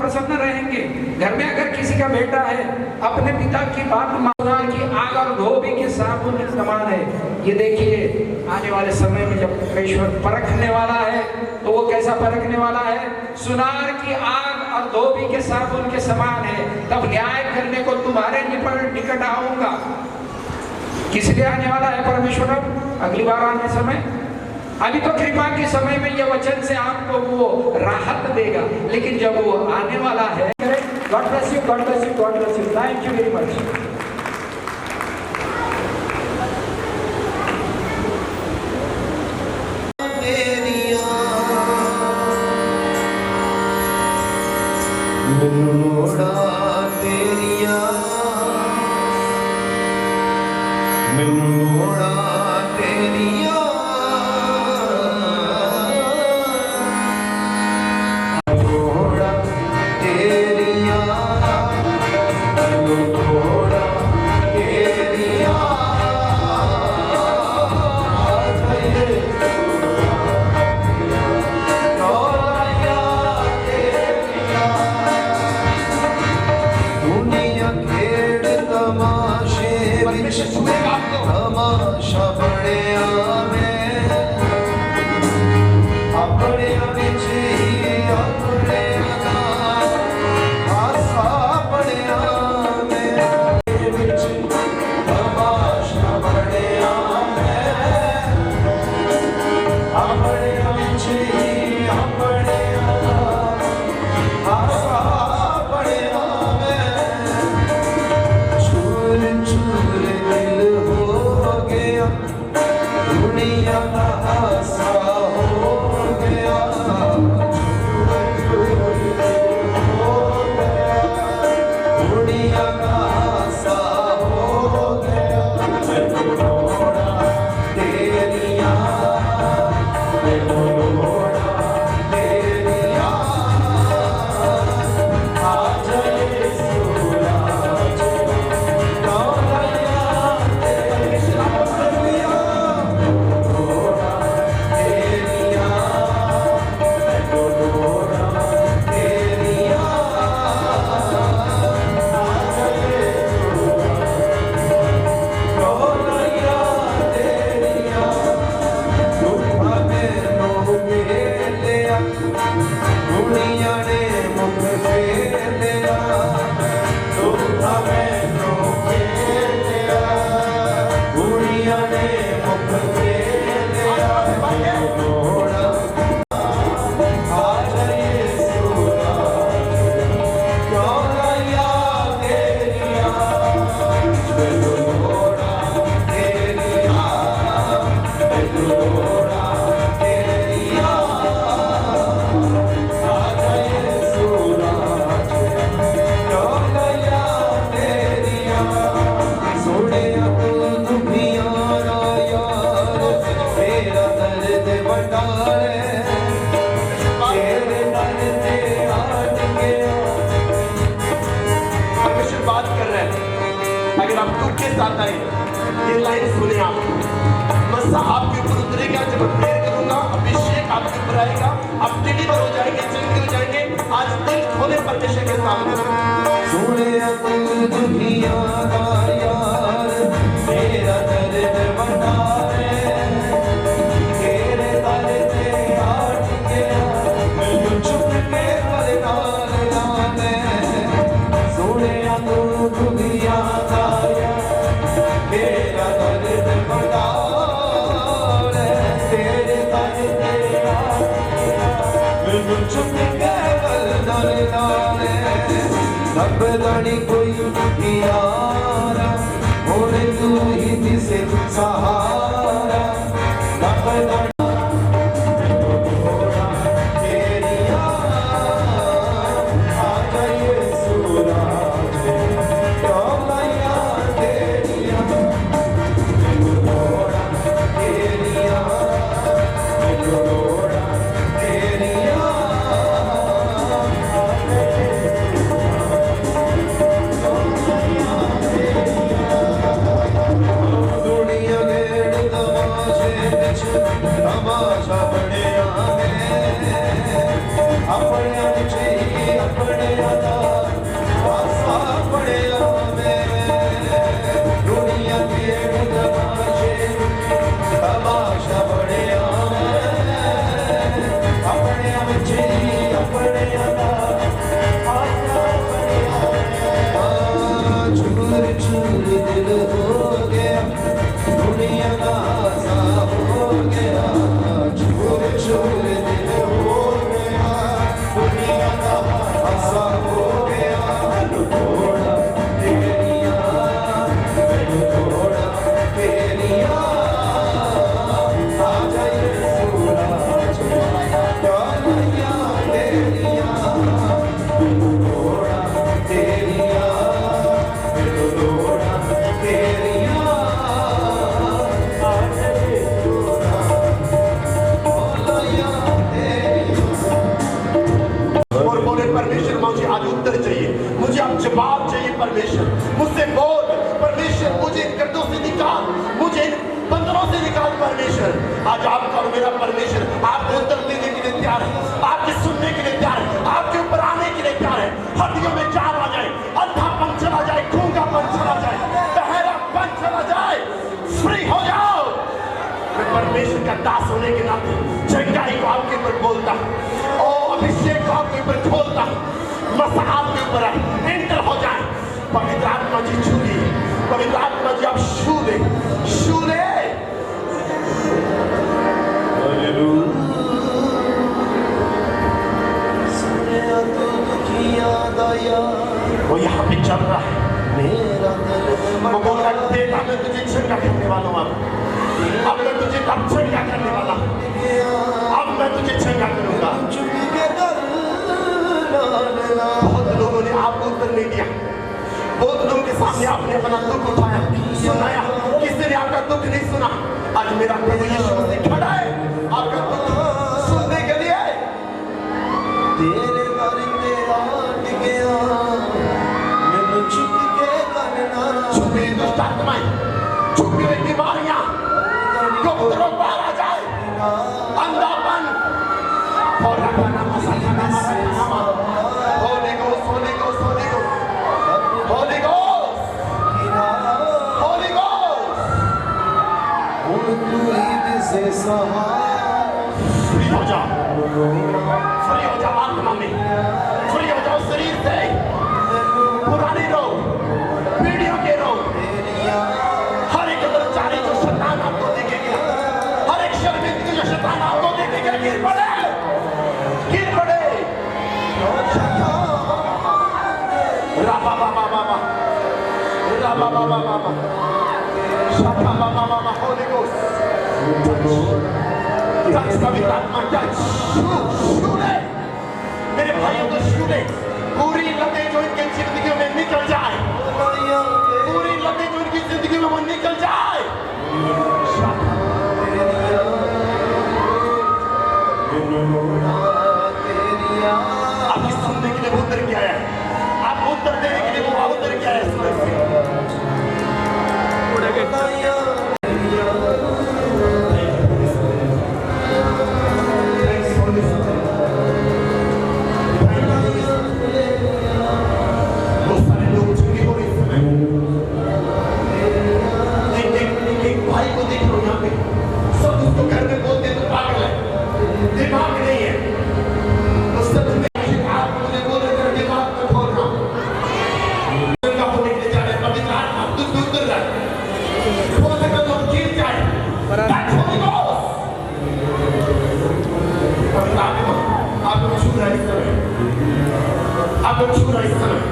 प्रसन्न रहेंगे। घर में अगर किसी का बेटा है, अपने पिता की बात मानना की आग और धोबी के साबुन के समान है। ये देखिए आने वाले समय में जब परमेश्वर परखने वाला है तो वो कैसा परखने वाला है, सुनार की आग और धोबी के साबुन के समान है। तब न्याय करने को तुम्हारे निकट आऊंगा। किस लिए आने वाला है परमेश्वर? अगली बार आने समय, अभी तो कृपा के समय में ये वचन से आपको वो राहत देगा, लेकिन जब वो आने वाला है, God bless you, God bless you, God bless you, thank you very much. साथ आए, ये लाइन सुने आप। मसा आपके ऊपर उतरेगा, जब मैं प्रेयर करूंगा अभिषेक आपके ऊपर आएगा, आप डिलीवर हो जाएंगे, चंगे हो जाएंगे। आज दिल खोले परमेश्वर के सामने। सोने तू दुनिया का यार, मेरा दर्द बड़ा है, तेरे दर से आठ गया, मैं चुप के बलिदान लाने। सोने तू दुनिया का यार, मेरा दर्द बड़ा है, तेरे दर से आठ गया, मैं चुप के बलिदान लाने। सब दाड़ी कोई यारा, और तू ही दिसे सहारा। सब दाड़ी तेरिया, आ जाइए सूरज, डोलिया तेरिया, डोरा तेरिया, डोरा तेरिया। दुनिया गेड़ तमाशे बिच तमाशा बड़िया है, अपने अच्छी अपने अदा आसा बड़िया है। दुनिया गेड़ तमाशे तमाशा बड़िया है, अपने अच्छी अपने अदा आसा बड़िया है। चूर चूर दिल हो गया, दुनिया का आसा हो गया, चूर चूर दिल हो गया, दुनिया का आसा हो गया। थोड़ा तेरिया, थोड़ा तेरिया, आ जाइए सूरज, डोलिया तेरिया, थोड़ा तेरिया, थोड़ा तेरिया, आ जाइए डोलिया तेरिया। और बोले परमेश्वर मुझे आज उत्तर चाहिए, मुझे अब जवाब चाहिए। परमेश्वर मुझसे बोल, परमेश्वर मुझे इन गर्दों से निकाल, मुझे इन बंदरों से निकाल। परमेश्वर आज आपका और मेरा परमेश्वर आपको उत्तर देने के लिए तैयार है, आपके सुनने के लिए तैयार है, आपके ऊपर आने के लिए तैयार है। हड्डियों में जान आ जाए, अंधापन चला जाए, गूंगापन चला जाए, बहरापन चला जाए, फ्री हो जाओ। मैं परमेश्वर का दास होने के नाते चंगाई को आपके ऊपर बोलता, ओ अभिषेक को आपके ऊपर खोलता, मसा आपके ऊपर एंटर हो जाए। पवित्र आत्मा जी छूली, पवित्र आत्मा जी आप छू ले, छू ले। वो यहाँ पे चल रहा है, मेरा दिल वो बोल रहा है बेटा मैं तुझे चंगा करने वाला हूँ, अब मैं तुझे तब चंगा करने वाला हूँ, अब मैं तुझे चंगा करूंगा। चुप के बहुत लोगों ने आपको उत्तर नहीं दिया, बहुत लोगों के सामने आपने अपना दुख उठाया, सुनाया, किसी ने आपका दुख नहीं सुना। आज मेरा प्रभु यीशु मसीह खड़ा है आपका दुख सुनने के लिए। तेरे दर पे आट गया, मैनू चुप के करना। छुपी दुष्ट आत्माएं, छुपी हुई बीमारियां, गुप्त रोग बाहर आ जाए, अंधापन और रखना मसाला नामा, Holi ghost, Holi ghost, Holi ghost, Holi ghost, Holi ghost. तू ही दिसे सहारा, फ्री हो जाओ, फ्री हो जाओ आत्मा में, फ्री हो जाओ शरीर से, पुराने रोग, पीढ़ियों के रोग, हर एक कर्मचारी जो शैतान आपको देखेगा, हर एक शर्मिंदगी जो शैतान आपको देखेगा, गिर पड़े, गिर पड़े। राबा बाबा बाबा, राबा बाबा बाबा, शाखा बाबा बाबा, होली गोस्ट, टच पवित्र आत्मा, टच, छू ले मेरे भाइयों को, छू ले। पूरी लतें जो इनकी जिंदगी में निकल जाए, पूरी लतें जो इनकी जिंदगी में वो निकल जाए। आपकी सुनने के लिए वो उतर के आया है, आपको उत्तर देने के लिए वो उतर के आया है सूरज से। आपको छू रहा है इस समय।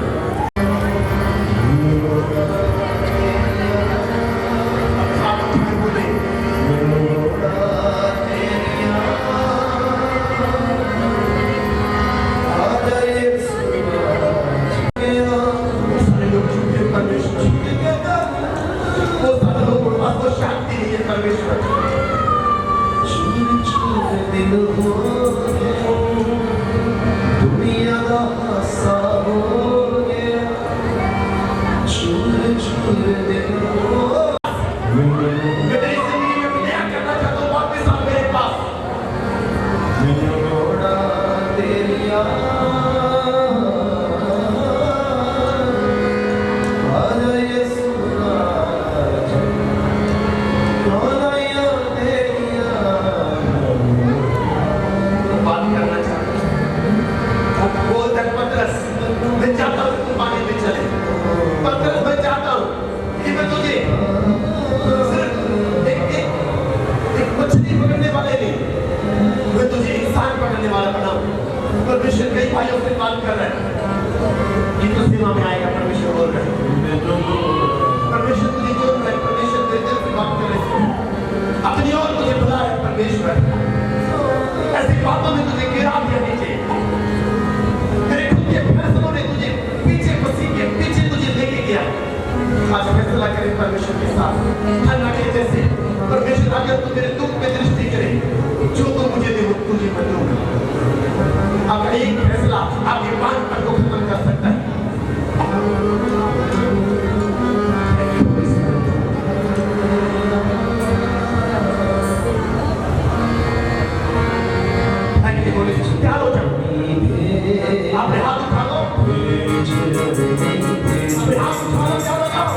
परमेश्वर कई भाइयों से बात कर रहे हैं कि तो सीमा में आएगा। परमेश्वर बोल रहे हैं, परमेश्वर तुझे जोड़ रहे हैं, परमेश्वर तेरे दिल से बात कर रहे हैं, अपनी ओर तुझे बुला है परमेश्वर। ऐसी बातों में तुझे गिरा दिया नीचे, तेरे खुद के फैसलों ने तुझे पीछे मसीह के पीछे तुझे लेके गया। आज फैसला करें परमेश्वर के साथ, हन्ना के जैसे। परमेश्वर अगर तू मेरे दुख पे दृष्टि करे, जो तू मुझे दे वो तुझे मैं दूंगा। आपका एक फैसला आपके पांच पल को खत्म कर सकता है। तैयार हो जाओ, आपने हाथ उठा लो, अपने हाथ उठा लो, क्या बताओ?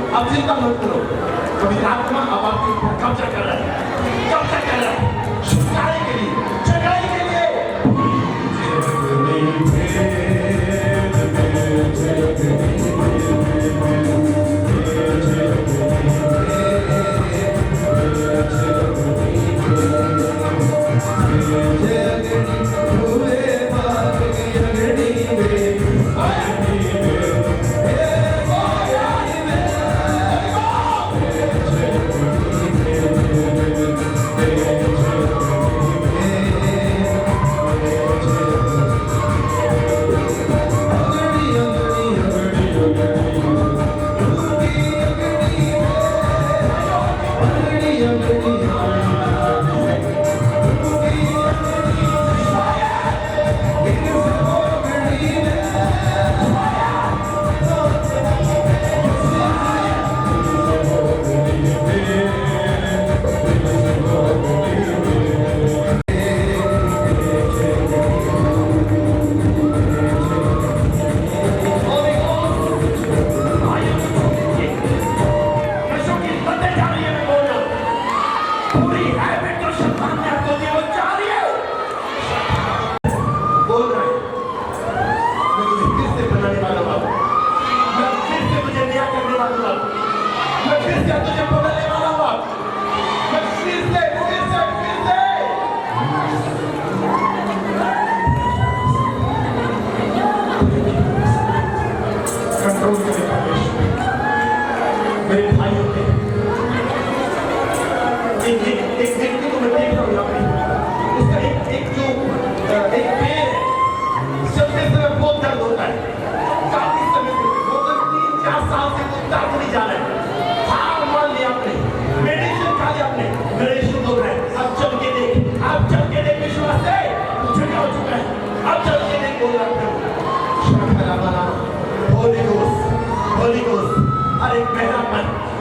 अब चिंता मत करो, पवित्र आत्मा अब आपके ऊपर कब्जा कर रहा है, कब्जा कर रहा है, छुटकारे के लिए, जगाने के लिए।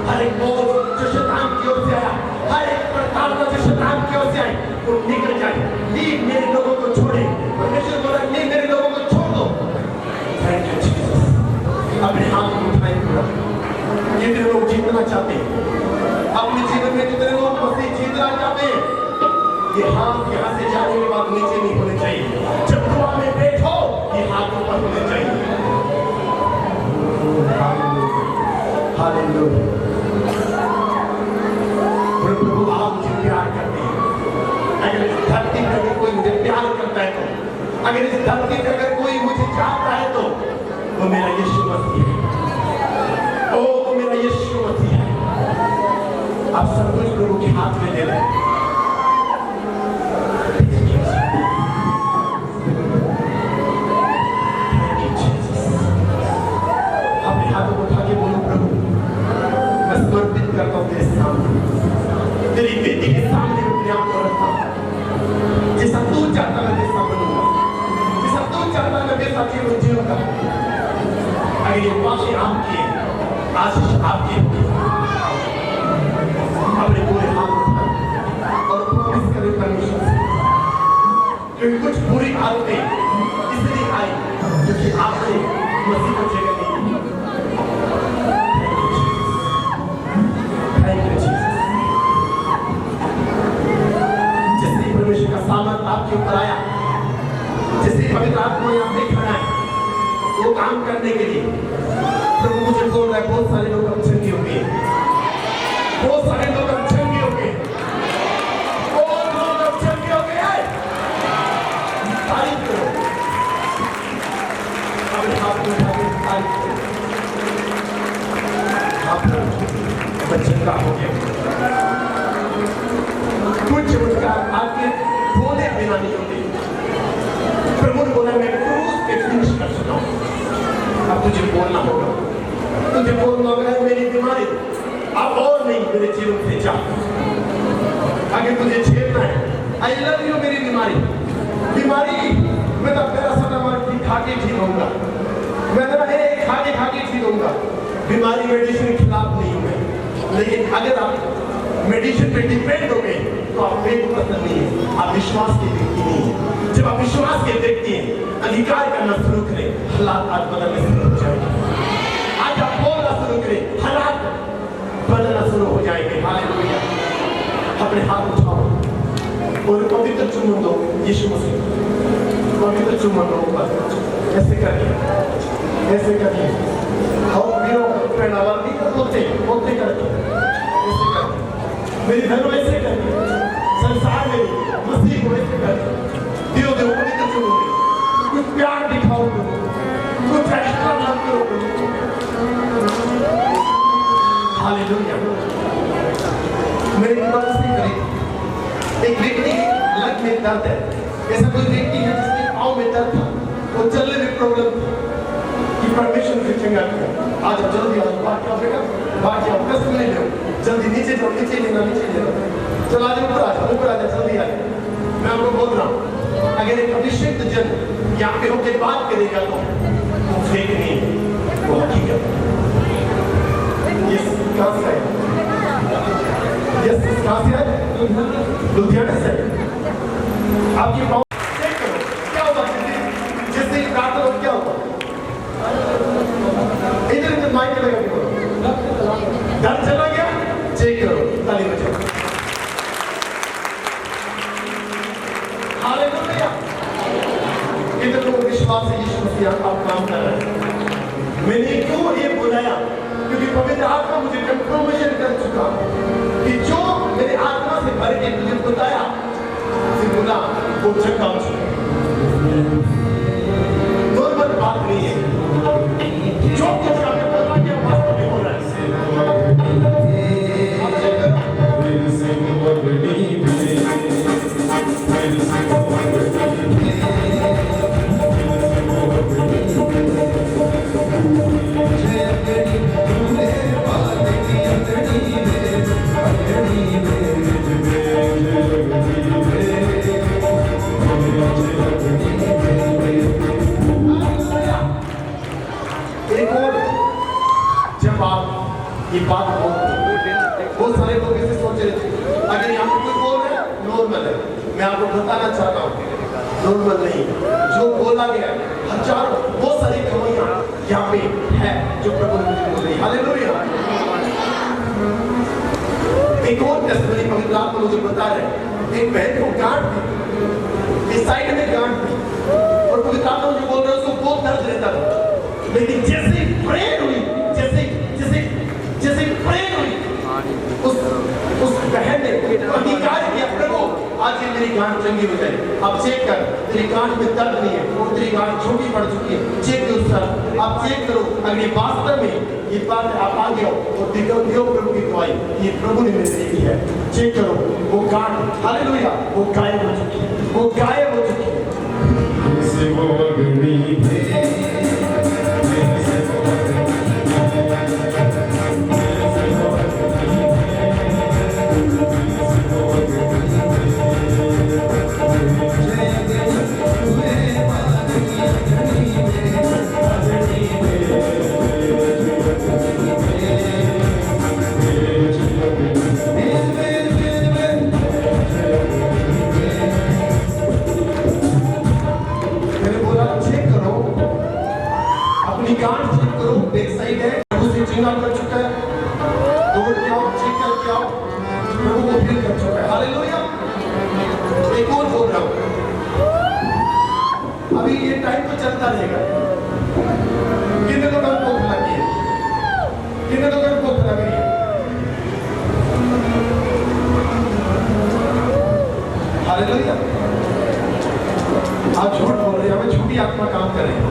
हर एक बोझ जो शैतान की ओर से आया, हर एक प्रकार का जो शैतान की ओर से आए, वो निकल जाए। लीव मेरे लोगों को छोड़े। परमेश्वर बोला लीव मेरे लोगों को छोड़ दो। Thank you Jesus. अपने हाथ को उठाएं पूरा। जितने लोग जीतना चाहते हैं अपने जीवन में, जितने लोग मसीह जीतना चाहते हैं, ये हाथ यहाँ से जाने के बाद नीचे नहीं होने चाहिए। जब दुआ में बैठो ये हाथ ऊपर होने चाहिए। हालेलुया। प्रभु आप मुझे प्यार करते हैं। अगर इस धरती पर अगर कोई मुझे प्यार करता है तो, अगर इस धरती पर अगर कोई मुझे चाहता है तो वो मेरा यीशु मसीह है। ओ वो मेरा यीशु मसीह है। आप सब कुछ प्रभु के हाथ में ले लें। अपने हाथों को उठा के बोलो प्रभु मैं समर्पित करता हूँ तेरे सामने, तेरी बेटी के सामने मैं अपने आप को रखता हूँ। जैसा तू चाहता मैं वैसा बनूंगा, जैसा तू चाहता मैं वैसा जीवन जीऊंगा। अगर ये वाक़ई आपकी है, आशीष आपकी होगी। अपने पूरे हाथ उठाएं और प्रॉमिस करें परमेश्वर से, क्योंकि कुछ बुरी आदतें इसलिए आई क्योंकि आपने मसीह को जगह नहीं दी। Thank you Jesus. जैसे परमेश्वर का सामर्थ आपके ऊपर आया, जैसे पवित्र आत्मा यहाँ पे खड़ा है वो काम करने के लिए, प्रभु मुझे बोल रहा है बहुत सारे लोग अब चंगे हो गए, बहुत सारे लोग अब चंगे हो गए, बहुत लोग अब चंगे हो गए। तारीफ करो, अपने हाथ में उठा के तारीफ करो। आप मैं चंगा हो गया। कुछ चमत्कार आपके बोले बिना नहीं होते। प्रभु ने बोला मैं क्रूस पे फिनिश कर चुका हूँ, अब तुझे बोलना होगा, तुझे बोलना होगा मेरी बीमारी अब और नहीं मेरे जीवन से जा। आगे तुझे झेलना है। आई लव यू मेरी बीमारी, बीमारी मैं तो पैरासिटामोल खा के ठीक होऊंगा, मैं तो खा के ठीक होऊंगा। बीमारी मेडिसिन के खिलाफ नहीं हूँ मैं, लेकिन अगर आप मेडिसिन पे डिपेंड हो गए तो आप मेरे को पसंद नहीं है, आप विश्वास के व्यक्ति नहीं है। जब आप विश्वास के व्यक्ति हैं, अधिकार करना शुरू करें, हालात आज बदलने शुरू हो जाएंगे। आज आप बोलना शुरू करें, हालात बदलना शुरू हो जाएंगे। हालेलुया। अपने हाथ उठाओ और पवित्र चुम्बन दो यीशु मसीह, पवित्र चुम्बन दो ऊपर, ऐसे करिए, ऐसे करिए। और वीरों प्रेरणावादी बोलते करके ऐसे करिए, मेरी धर्म ऐसे करिए, संसार में मसीह को ऐसे करिए। दियो दियो पवित्र चुम्बन दो, कुछ प्यार दिखाओ, कुछ एक्स्ट्रा मत करो। हालेलुया। मेरी मदद से करें। एक व्यक्ति लग में दर्द है, ऐसा कोई व्यक्ति है जिसके पाँव में दर्द था, वो चलने में प्रॉब्लम थी, कि परमेश्वर से चंगा किया। आज आप जल्दी आओ, बात क्या बेटा, बात क्या कष्ट नहीं लो, जल्दी नीचे जाओ, नीचे लेना, नीचे लेना, चला जाओ ऊपर आ जाओ, ऊपर आ जाओ, जल्दी आ जाओ। मैं आपको बोल रहा हूँ, अगर एक अभिषेक जन यहाँ पे होकर बात करेगा तो वो फेक नहीं, वो हकीकत है। ये कहाँ से आया? यस कहाँ से आया? लुधियाना से। आपकी पाँव चेक करो क्या होगा, जिससे प्रार्थना हो क्या होगा? इधर माइक लगा के बोलो, डर चला गया, चेक करो, ताली बजाओ। हालेलुया। इधर लोग विश्वास से यीशु मसीह आप काम कर रहे हैं। मैंने क्यों ये बुलाया? क्योंकि पवित्र आत्मा मुझे कंफर्मेशन कर चुका कि जो मेरे आत्मा से भर के तुझे बताया बोला वो चक्का हो चुका। नॉर्मल बात नहीं है, जो कुछ आपने बोला कि वास्तव में हो रहा ये बात बहुत सारे लोग इसे सोच रहे थे। अगर यहाँ पे कोई बोल रहा है नॉर्मल है, मैं आपको बताना चाहता हूँ नॉर्मल नहीं, जो बोला गया हजारों बहुत सारी गवाहियां यहाँ पे है जो प्रभु ने मुझे बोल रही। हालेलुया। एक और टेस्टिमनी पवित्र आत्मा मुझे बता रहे, एक बहन को गांठ थी, इस साइड में गांठ थी और पवित्र आत्मा मुझे बोल रहे उसको बहुत दर्द रहता था, लेकिन जैसे प्रेयर हुई, जैसे प्रेयर हुई उस बहन ने अधिकार किया, प्रभु आज ये मेरी गांठ चंगी हो जाए। अब चेक कर, तेरी गांठ में दर्द नहीं है और तेरी गांठ छोटी पड़ चुकी है, चेक करो सर, आप चेक करो। अगर ये वास्तव में ये बात आप आ गए और दियो प्रभु की दवाई, ये प्रभु ने मेरे दी है, चेक करो वो गांठ, हालेलुया, वो गायब हो चुकी है, वो गायब हो चुकी है। कर चुका है, दौड़ के आओ, चेक करके आओ, प्रभु को फील कर चुका है। हालेलुया। एक और बोल रहा हूं, अभी ये टाइम तो चलता रहेगा। कितने लोगों को भूख लगी है, कितने लोगों को भूख लग रही है? हालेलुया। आप झूठ बोल रहे हैं, हमें झूठी आत्मा काम कर रही है।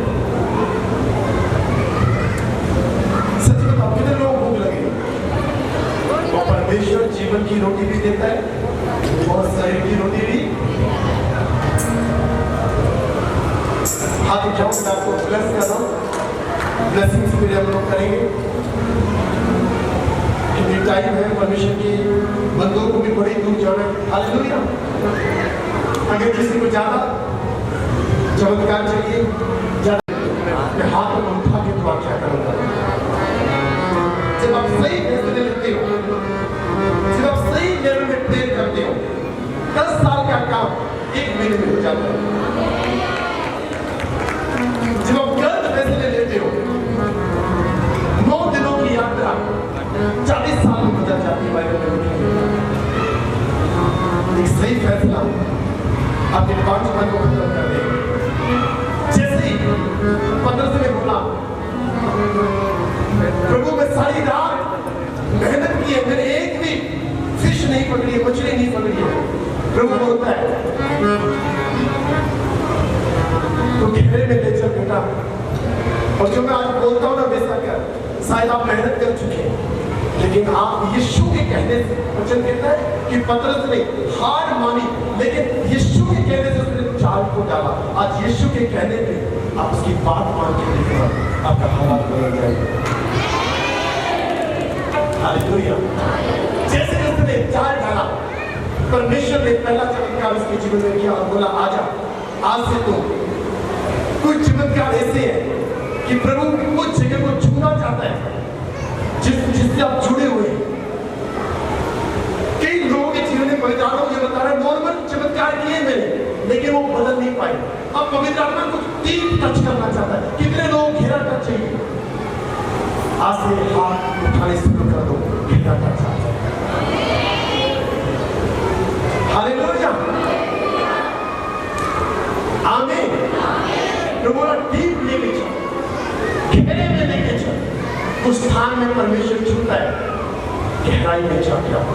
परमेश्वर जीवन की रोटी भी देता है और शरीर की रोटी भी। हाथ उठाओ, मैं आपको ब्लेस कर रहा हूँ, ब्लेसिंग्स भी हम लोग करेंगे क्योंकि टाइम है परमेश्वर की बंदों को भी बड़ी दूर जाना है। हालेलुया। अगर किसी को ज्यादा चमत्कार चाहिए, ज्यादा हाथ में उठा के तो क्या करूंगा। जब आप सही फैसले लेते हो, जब आप सही लेवल में प्रेयर करते हो, 10 साल का काम 1 महीने में हो जाता है। जब आप गलत फैसले लेते हो, 9 दिनों की यात्रा 40 साल में गुजर जाती है। बाइबल में एक सही फैसला आपके 5 मन को खत्म कर देगा। जैसे ही पतरस ने बोला, प्रभु मैं सारी रात मेहनत की है, मैंने एक भी फिश नहीं पकड़ी है, मछली नहीं पकड़ी है। प्रभु बोलता है तो गहरे में ले चल बेटा। और जो मैं आज बोलता हूँ ना, बेशक शायद आप मेहनत कर चुके हैं, लेकिन आप यीशु के कहने से, वचन कहता है कि पतरस ने हार मानी, लेकिन यीशु के कहने से उसने जाल को डाला। आज यीशु के कहने पे आप उसकी बात मान के देखना, आपका हालात बदल जाएगा। हालेलुया। जैसे उसने जाल डाला, परमेश्वर ने पहला चमत्कार उसके जीवन में किया और बोला आजा, आज से तो कुछ चमत्कार ऐसे है कि प्रभु कुछ जगह को छूना चाहता है जिससे आप जुड़े हुए हैं। कई लोगों के जीवन में पवित्र आत्मा ये बता रहा है, नॉर्मल चमत्कार किए मैंने, लेकिन वो बदल नहीं पाए। अब पवित्र आत्मा कुछ डीप टच करना चाहता है। कितने लोग घेरा टच चाहिए? आज से हाथ उठाने शुरू कर दो, घेरा टच। हालेलुया। आमीन। प्रभु डीप लेके चल, घेरे में लेके चल। उस स्थान में परमेश्वर छूता है, गहराई में जाके आप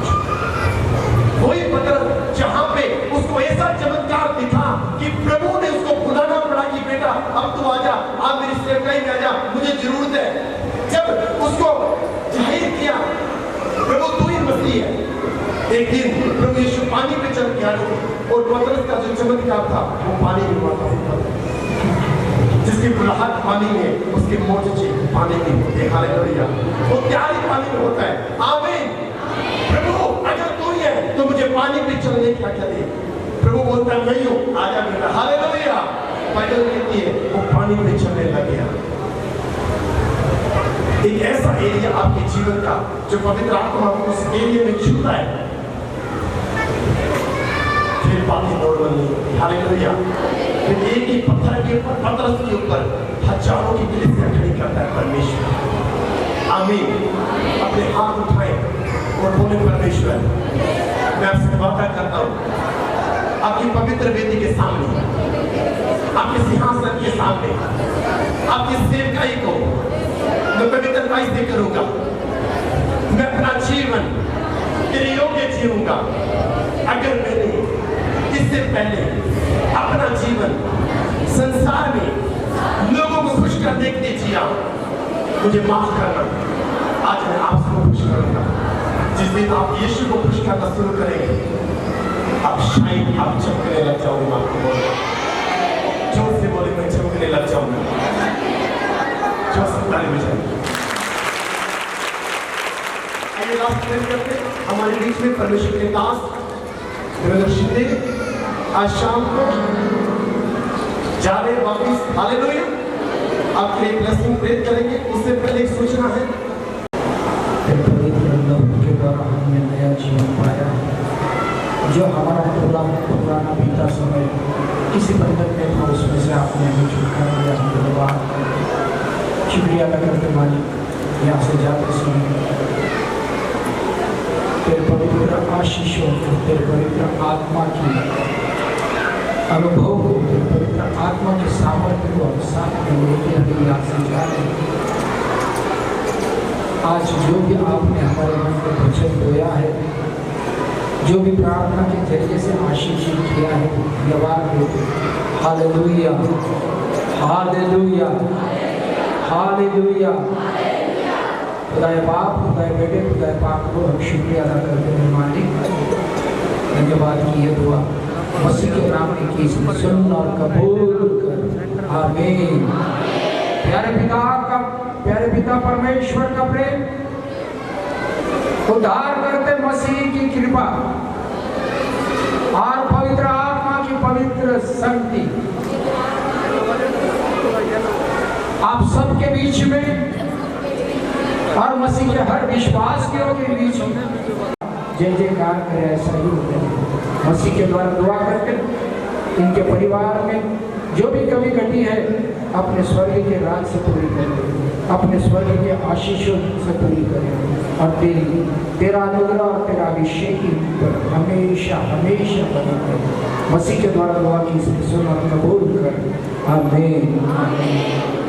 वही पतरस जहां पे उसको ऐसा चमत्कार दिखा कि प्रभु ने उसको बुलाना पड़ा कि बेटा अब तू आजा, आप मेरी सेवकाई में आजा, मुझे जरूरत है। जब उसको जाहिर किया प्रभु तू ही मसीह है। एक दिन प्रभु यीशु पानी पे चल के आए और पतरस का जो चमत्कार था वो पानी में हुआ था, जिसकी बुलाहट पानी में, उसके मोर्चे पानी में होते हैं। हालेलुया। वो प्यार ही पानी में होता है। आमीन। प्रभु अगर तू ही है तो मुझे पानी पे चलने की आज्ञा दे। प्रभु बोलता है मैं हूं, आजा बेटा। हालेलुया। बाइबल कहती है वो पानी पे चलने लग गया। एक ऐसा एरिया आपके जीवन का जो पवित्र आत्मा उस एरिया में छूता है, फिर बातें नॉर्मल नहीं होती। हालेलुया। फिर एक ही पत्थर के ऊपर, पतरस के ऊपर हजारों की कलीसिया खड़ी करता है परमेश्वर। आमीन। अपने हाथ उठाएं और बोले, परमेश्वर मैं आपसे वादा करता हूँ आपकी पवित्र वेदी के सामने, आपके सिंहासन के सामने, आपकी सेवकाई को मैं पवित्रताई से करूंगा। मैं अपना जीवन तेरे योग्य जीऊंगा। अगर मैंने इससे पहले अपना जीवन संसार में लोगों को खुश करने के लिए जिया, मुझे माफ करना। आज मैं आपको खुश करूंगा। जिस दिन आप यीशु को खुश करना शुरू करेंगे, आप शायद आप चमकने लग जाओगे। मैं आपको बोल रहा हूं, जोर से बोले, मैं चमकने लग जाऊंगा। जो संतान में जाए। आइए लास्ट प्रेयर करते हैं। हमारे बीच में परमेश्वर के दास देवेंद्र शिंदे आज शाम को जा रहे वापिस। हालेलुया। आपके लिए ब्लेसिंग प्रेयर करेंगे। उससे पहले एक सूचना है, के द्वारा हमने नया जीवन पाया, जो हमारा पुराना बीता समय किसी बंधन में था, उसमें से आपने हमें छुटकारा दिया। धन्यवाद, शुक्रिया अदा करते मालिक। यहाँ से जाते समय तेरे पवित्र आशीषों को, तेरे पवित्र आत्मा की अनुभव को, तेरे पवित्र आत्मा के सामर्थ्य को हम साथ में लेके हमें यहाँ से जाते। आज जो भी आपने हमारे मन में वचन बोया है, जो भी प्रार्थना के जरिए से आशीषित किया है, धन्यवाद देते। Hallelujah, hallelujah, hallelujah. खुदाए बाप, खुदाए बेटे, खुदाए पाक को हम शुक्रिया अदा करते हैं मालिक। धन्यवाद की ये दुआ मसीह के नाम में की, सुन और कबूल कर। आमीन। प्यारे पिता परमेश्वर का प्रेम, उद्धार करते मसीह की कृपा और पवित्र आत्मा की पवित्र संगति आप सबके बीच में और मसीह के हर विश्वासियों के बीच में जय जयकार करे। ऐसा ही होता है। मसीह के द्वारा दुआ करके इनके परिवार में जो भी कमी घटी है, अपने स्वर्ग के राज से पूरी करें, अपने स्वर्ग के आशीषों से पूरी करें, और तेरा अनुग्रह और तेरा अभिषेक पर हमेशा हमेशा बने रहे। मसीह के द्वारा दुआ की सुन और कबूल कर। आमीन।